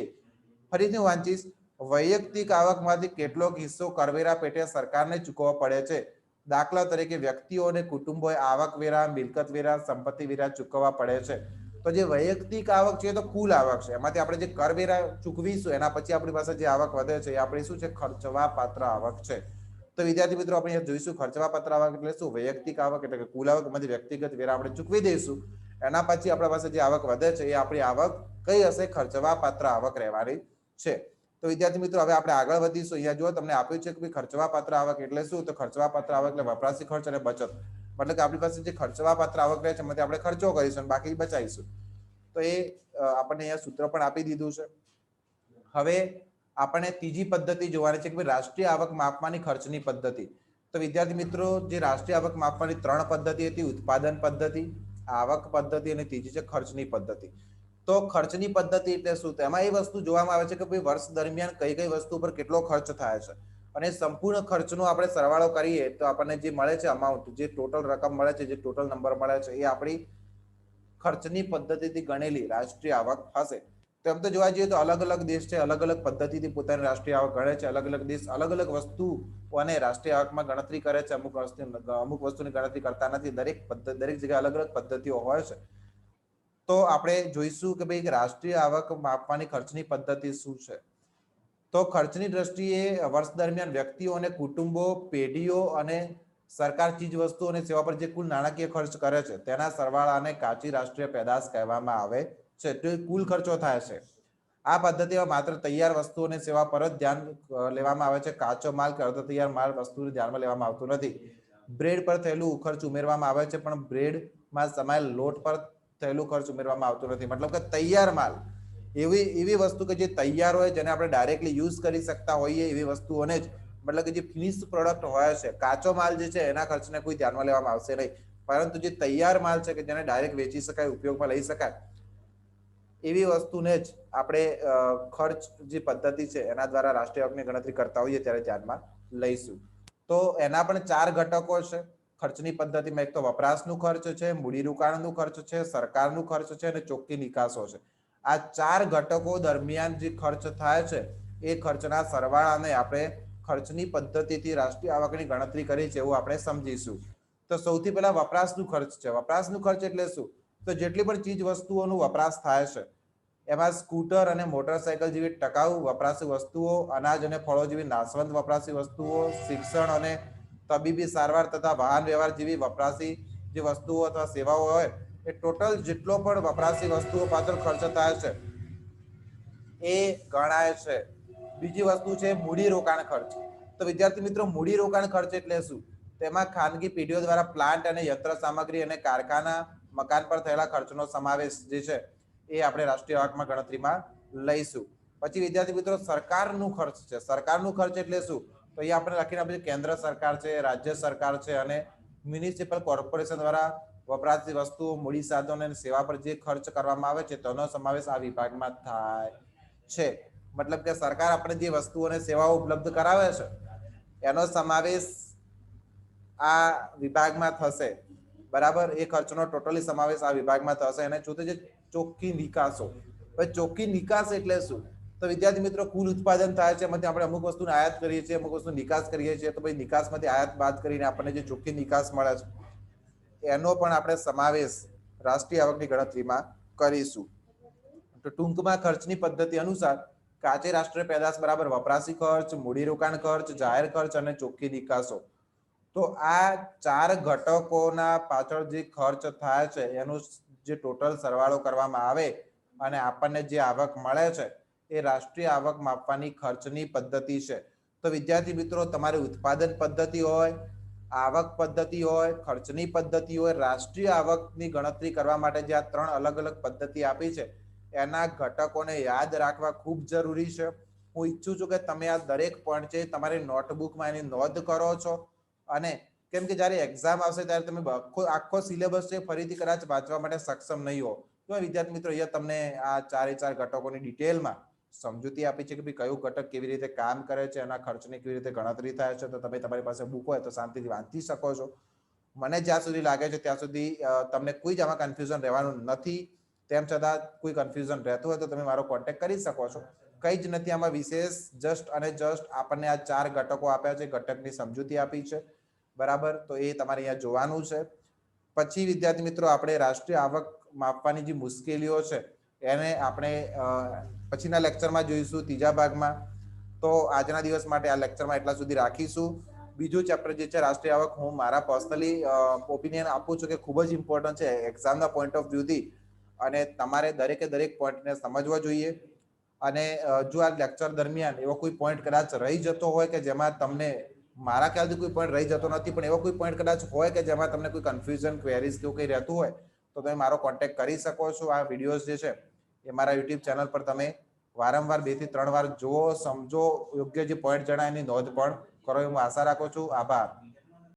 ફરીથી વાંચીશ, વૈયક્તિક આવકમાંથી કેટલોક હિસ્સો કરવેરા પેટે સરકારને ચૂકવવો પડે છે. દાખલા તરીકે વ્યક્તિઓ અને કુટુંબોએ આવકવેરા, મિલકત વેરા, સંપત્તિ વેરા ચૂકવવા પડે છે. તો જે વૈયક્તિક આવક છે તો કુલ આવક છે, એમાંથી આપણે જે કરવેરા ચૂકવીશું એના પછી આપણી પાસે જે આવક વધે છે એ આપણી શું છે, ખર્ચવાપાત્ર આવક છે. તો વિદ્યાર્થી મિત્રો આપણે અહીંયા જોઈશું ખર્ચવાપાત્ર આવક એટલે શું, વૈયક્તિક આવક એટલે કે કુલ આવકમાંથી વ્યક્તિગત વેરા આપણે ચૂકવી દઈશું, એના પછી આપણા પાસે જે આવક વધે છે એ આપણી આવક કઈ હશે, ખર્ચવાપાત્ર આવક રહેવાની છે. તો વિદ્યાર્થી મિત્રો હવે આપણે આગળ વધીશું. અહીંયા જો તમને આપ્યું છે કે ખર્ચવાપાત્ર આવક એટલે શું, તો ખર્ચવાપાત્ર આવક એટલે વપરાશી ખર્ચ અને બચત. મતલબ કે આપણી પાસે જે ખર્ચવાપાત્ર આવક રહે છે એમાંથી આપણે ખર્ચો કરીશું અને બાકી બચાવીશું. તો એ આપણને અહીંયા સૂત્ર પણ આપી દીધું છે. હવે આપણે ત્રીજી પદ્ધતિ જોવાની છે કે રાષ્ટ્રીય આવક માપવાની ખર્ચની પદ્ધતિ. તો વિદ્યાર્થી મિત્રો જે રાષ્ટ્રીય આવક માપવાની 3 પદ્ધતિ હતી, ઉત્પાદન પદ્ધતિ, આવક પદ્ધતિ અને ત્રીજી છે ખર્ચની પદ્ધતિ. તો ખર્ચની પદ્ધતિ એટલે શું, તેમાં એ વસ્તુ જોવામાં આવે છે કે ભાઈ વર્ષ દરમિયાન કઈ કઈ વસ્તુ પર કેટલો ખર્ચ થાય છે અને સંપૂર્ણ ખર્ચનો આપણે સરવાળો કરીએ તો આપણને જે મળે છે અમાઉન્ટ, જે ટોટલ રકમ મળે છે, જે ટોટલ નંબર મળે છે એ આપણી ખર્ચની પદ્ધતિથી ગણેલી રાષ્ટ્રીય આવક હશે. તો એમ તો જોવા જઈએ તો અલગ અલગ દેશ છે, અલગ અલગ પદ્ધતિથી પોતાની રાષ્ટ્રીય આવક ગણે છે. અલગ અલગ દેશ અલગ અલગ વસ્તુઓને રાષ્ટ્રીય આવકમાં ગણતરી કરે છે, અમુક વસ્તુની ગણતરી કરતા નથી. દરેક જગ્યાએ અલગ અલગ પદ્ધતિઓ હોય છે. તો આપણે જોઈશું કે ભાઈ રાષ્ટ્રીય આવક માપવાની ખર્ચની પદ્ધતિ શું છે. તો ખર્ચની દ્રષ્ટિએ વર્ષ દરમિયાન વ્યક્તિઓ અને કુટુંબો, પેઢીઓ અને સરકાર ચીજ વસ્તુઓ અને સેવા પર જે કુલ નાણાકીય ખર્ચ કરે છે તેના સરવાળાને કાચી રાષ્ટ્રીય પેદાશ કહેવામાં આવે છે. તો કુલ ખર્ચો થાય છે. આ પદ્ધતિમાં માત્ર તૈયાર વસ્તુઓ અને સેવા પર જ ધ્યાન લેવામાં આવે છે. કાચો માલ કે અર્ધ તૈયાર માલ વસ્તુને ધ્યાનમાં લેવામાં આવતું નથી. બ્રેડ પર થયેલું ખર્ચ ઉમેરવામાં આવે છે, પણ બ્રેડમાં સમાયેલ લોટ પર થયેલું ખર્ચ ઉમેરવામાં આવતું નથી. મતલબ કે તૈયાર માલ, એવી વસ્તુ કે જે તૈયાર હોય, જેને આપણે ડાયરેક્ટલી યુઝ કરી શકતા હોઈએ એવી વસ્તુઓને જ, મતલબ કે જે ફિનિશ પ્રોડક્ટ હોય છે, કાચો માલ જે છે એના ખર્ચને કોઈ ધ્યાનમાં લેવામાં આવશે નહીં. પરંતુ જે તૈયાર માલ છે કે જેને ડાયરેક્ટ વેચી શકાય, ઉપયોગમાં લઈ શકાય, એવી વસ્તુને જ આપણે ખર્ચ જે પદ્ધતિ છે એના દ્વારા રાષ્ટ્રીય આવકની ગણતરી કરતા હોઈએ ત્યારે ધ્યાનમાં લઈશું. તો એના પણ 4 ઘટકો છે ખર્ચની પદ્ધતિમાં. એક તો વપરાશનું ખર્ચ છે, મૂડીરોકાણનું ખર્ચ છે, સરકારનું ખર્ચ છે અને ચોખ્ખી નિકાસો છે. આ 4 ઘટકો દરમિયાન જે ખર્ચ થાય છે એ ખર્ચના સરવાળાને આપણે ખર્ચની પદ્ધતિથી રાષ્ટ્રીય આવકની ગણતરી કરી છે એવું આપણે સમજીશું. તો સૌથી પહેલા વપરાશનું ખર્ચ છે. વપરાશનું ખર્ચ એટલે શું, તો જેટલી પણ ચીજ વસ્તુઓનું વપરાશ થાય છે એમાં સ્કૂટર અને મોટરસાયકલ જેવી ટકાઉ વપરાશી વસ્તુઓ, અનાજ અને ફળો જેવી નાશવંત વપરાશી વસ્તુઓ, શિક્ષણ અને તબીબી સારવાર તથા વાહન વ્યવહાર જેવી વપરાશી જે વસ્તુઓ અથવા સેવાઓ હોય, એ ટોટલ જેટલો પણ વપરાશી વસ્તુઓ પાછળ ખર્ચ થાય છે એ ગણાય છે. બીજી વસ્તુ છે મૂડીરોકાણ ખર્ચ. તો વિદ્યાર્થી મિત્રો, મૂડીરોકાણ ખર્ચ એટલે શું, તેમાં ખાનગી પેઢીઓ દ્વારા પ્લાન્ટ અને યંત્ર સામગ્રી અને કારખાના, મકાન પર થયેલા ખર્ચનો સમાવેશ જે છે એ આપણે રાષ્ટ્રીય આવકમાં ગણતરીમાં લઈશું. પછી વિદ્યાર્થી મિત્રો, સરકારનું ખર્ચ છે. સરકારનું ખર્ચ એટલે શું, તો અહીંયા આપણે લખીને આપીએ કેન્દ્ર સરકાર છે, રાજ્ય સરકાર છે અને મ્યુનિસિપલ કોર્પોરેશન દ્વારા વપરાશી વસ્તુઓ, મૂડી સાધનો અને સેવા પર જે ખર્ચ કરવામાં આવે છે તેનો સમાવેશ આ વિભાગમાં થાય છે. મતલબ કે સરકાર આપણે જે વસ્તુઓ અને સેવાઓ ઉપલબ્ધ કરાવે છે એનો સમાવેશ આ વિભાગમાં થશે. બરાબર, એ ખર્ચનો ટોટલી સમાવેશ આ વિભાગમાં થશે. અને ચોથું છે ચોખ્ખી નિકાસો. ભાઈ ચોખ્ખી નિકાસ એટલે શું, તો વિદ્યાર્થી મિત્રો, કુલ ઉત્પાદન થાય છે એમાંથી આપણે અમુક વસ્તુને આયાત કરીએ છીએ, અમુક વસ્તુ નિકાસ કરીએ છીએ. તો ભાઈ નિકાસમાંથી આયાત બાદ કરીને આપણને જે ચોખ્ખી નિકાસ મળે છે એનો પણ આપણે સમાવેશ રાષ્ટ્રીય આવકની ગણતરીમાં કરીશું. તો ટૂંકમાં ખર્ચની પદ્ધતિ અનુસાર કાચી રાષ્ટ્રીય પેદાશ બરાબર વપરાશી ખર્ચ, મૂડીરોકાણ ખર્ચ, જાહેર ખર્ચ અને ચોખ્ખી નિકાસો. તો આ 4 ઘટકોના પાછળ જે ખર્ચ થાય છે એનું જે ટોટલ સરવાળો કરવામાં આવે અને આપણને જે આવક મળે છે એ રાષ્ટ્રીય આવક માપવાની ખર્ચની પદ્ધતિ છે. તો વિદ્યાર્થી મિત્રો, તમારી ઉત્પાદન પદ્ધતિ હોય, આવક પદ્ધતિ હોય, ખર્ચની પદ્ધતિ હોય, રાષ્ટ્રીય આવકની ગણતરી કરવા માટે જે આ 3 અલગ અલગ પદ્ધતિ આપી છે એના ઘટકોને યાદ રાખવા ખૂબ જરૂરી છે. હું ઈચ્છું છું કે તમે આ દરેક પોઈન્ટ છે તમારી નોટબુકમાં એની નોંધ કરો છો, અને કેમ કે જ્યારે એક્ઝામ આવશે ત્યારે તમે આખો સિલેબસ છે ફરીથી કદાચ વાંચવા માટે સક્ષમ નહીં હો. તો વિદ્યાર્થી મિત્રો, અહીંયા તમને આ 4 ઘટકોની ડિટેલમાં સમજૂતી આપી છે કે ભાઈ કયું ઘટક કેવી રીતે કામ કરે છે, એના ખર્ચની કેવી રીતે ગણતરી થાય છે. તો તમે તમારી પાસે બુક હોય તો શાંતિથી વાંચી શકો છો. મને જ્યાં સુધી લાગે છે ત્યાં સુધી તમને કોઈ જ આમાં કન્ફ્યુઝન રહેવાનું નથી. તેમ છતાં કોઈ કન્ફ્યુઝન રહેતું હોય તો તમે મારો કોન્ટેક્ટ કરી શકો છો. કંઈ જ નથી આમાં વિશેષ, જસ્ટ અને જસ્ટ આપણને આ 4 ઘટકો આપ્યા છે, ઘટકની સમજૂતી આપી છે, બરાબર. તો એ તમારે અહીંયા જોવાનું છે. પછી વિદ્યાર્થી મિત્રો, આપણે રાષ્ટ્રીય આવક માપવાની જે મુશ્કેલીઓ છે એને આપણે પછીના લેક્ચરમાં જોઈશું, ત્રીજા ભાગમાં. તો આજના દિવસ માટે આ લેક્ચરમાં એટલા સુધી રાખીશું. બીજું ચેપ્ટર જે છે રાષ્ટ્રીય આવક, હું મારા પર્સનલી ઓપિનિયન આપું છું કે ખૂબ જ ઇમ્પોર્ટન્ટ છે એક્ઝામના પોઈન્ટ ઓફ વ્યૂથી, અને તમારે દરેકે દરેક પોઈન્ટને સમજવા જોઈએ. અને જો આ લેક્ચર દરમિયાન એવો કોઈ પોઈન્ટ કદાચ રહી જતો હોય કે જેમાં તમને, મારા ખ્યાલથી કોઈ પોઈન્ટ રહી જતો નથી, પણ એવો કોઈ પોઈન્ટ કદાચ હોય કે જેમાં તમને કોઈ કન્ફ્યુઝન, ક્વેરીઝ કે એવું કંઈ રહેતું હોય તો તમે મારો કોન્ટેક્ટ કરી શકો છો. આ વિડીયોઝ જે છે એ મારા યુટ્યુબ ચેનલ પર તમે વારંવાર 2 થી 3 વાર જુઓ, સમજો, યોગ્ય જે પોઈન્ટ જણાય એની નોંધ પણ કરો. હું આશા રાખું છું. આભાર.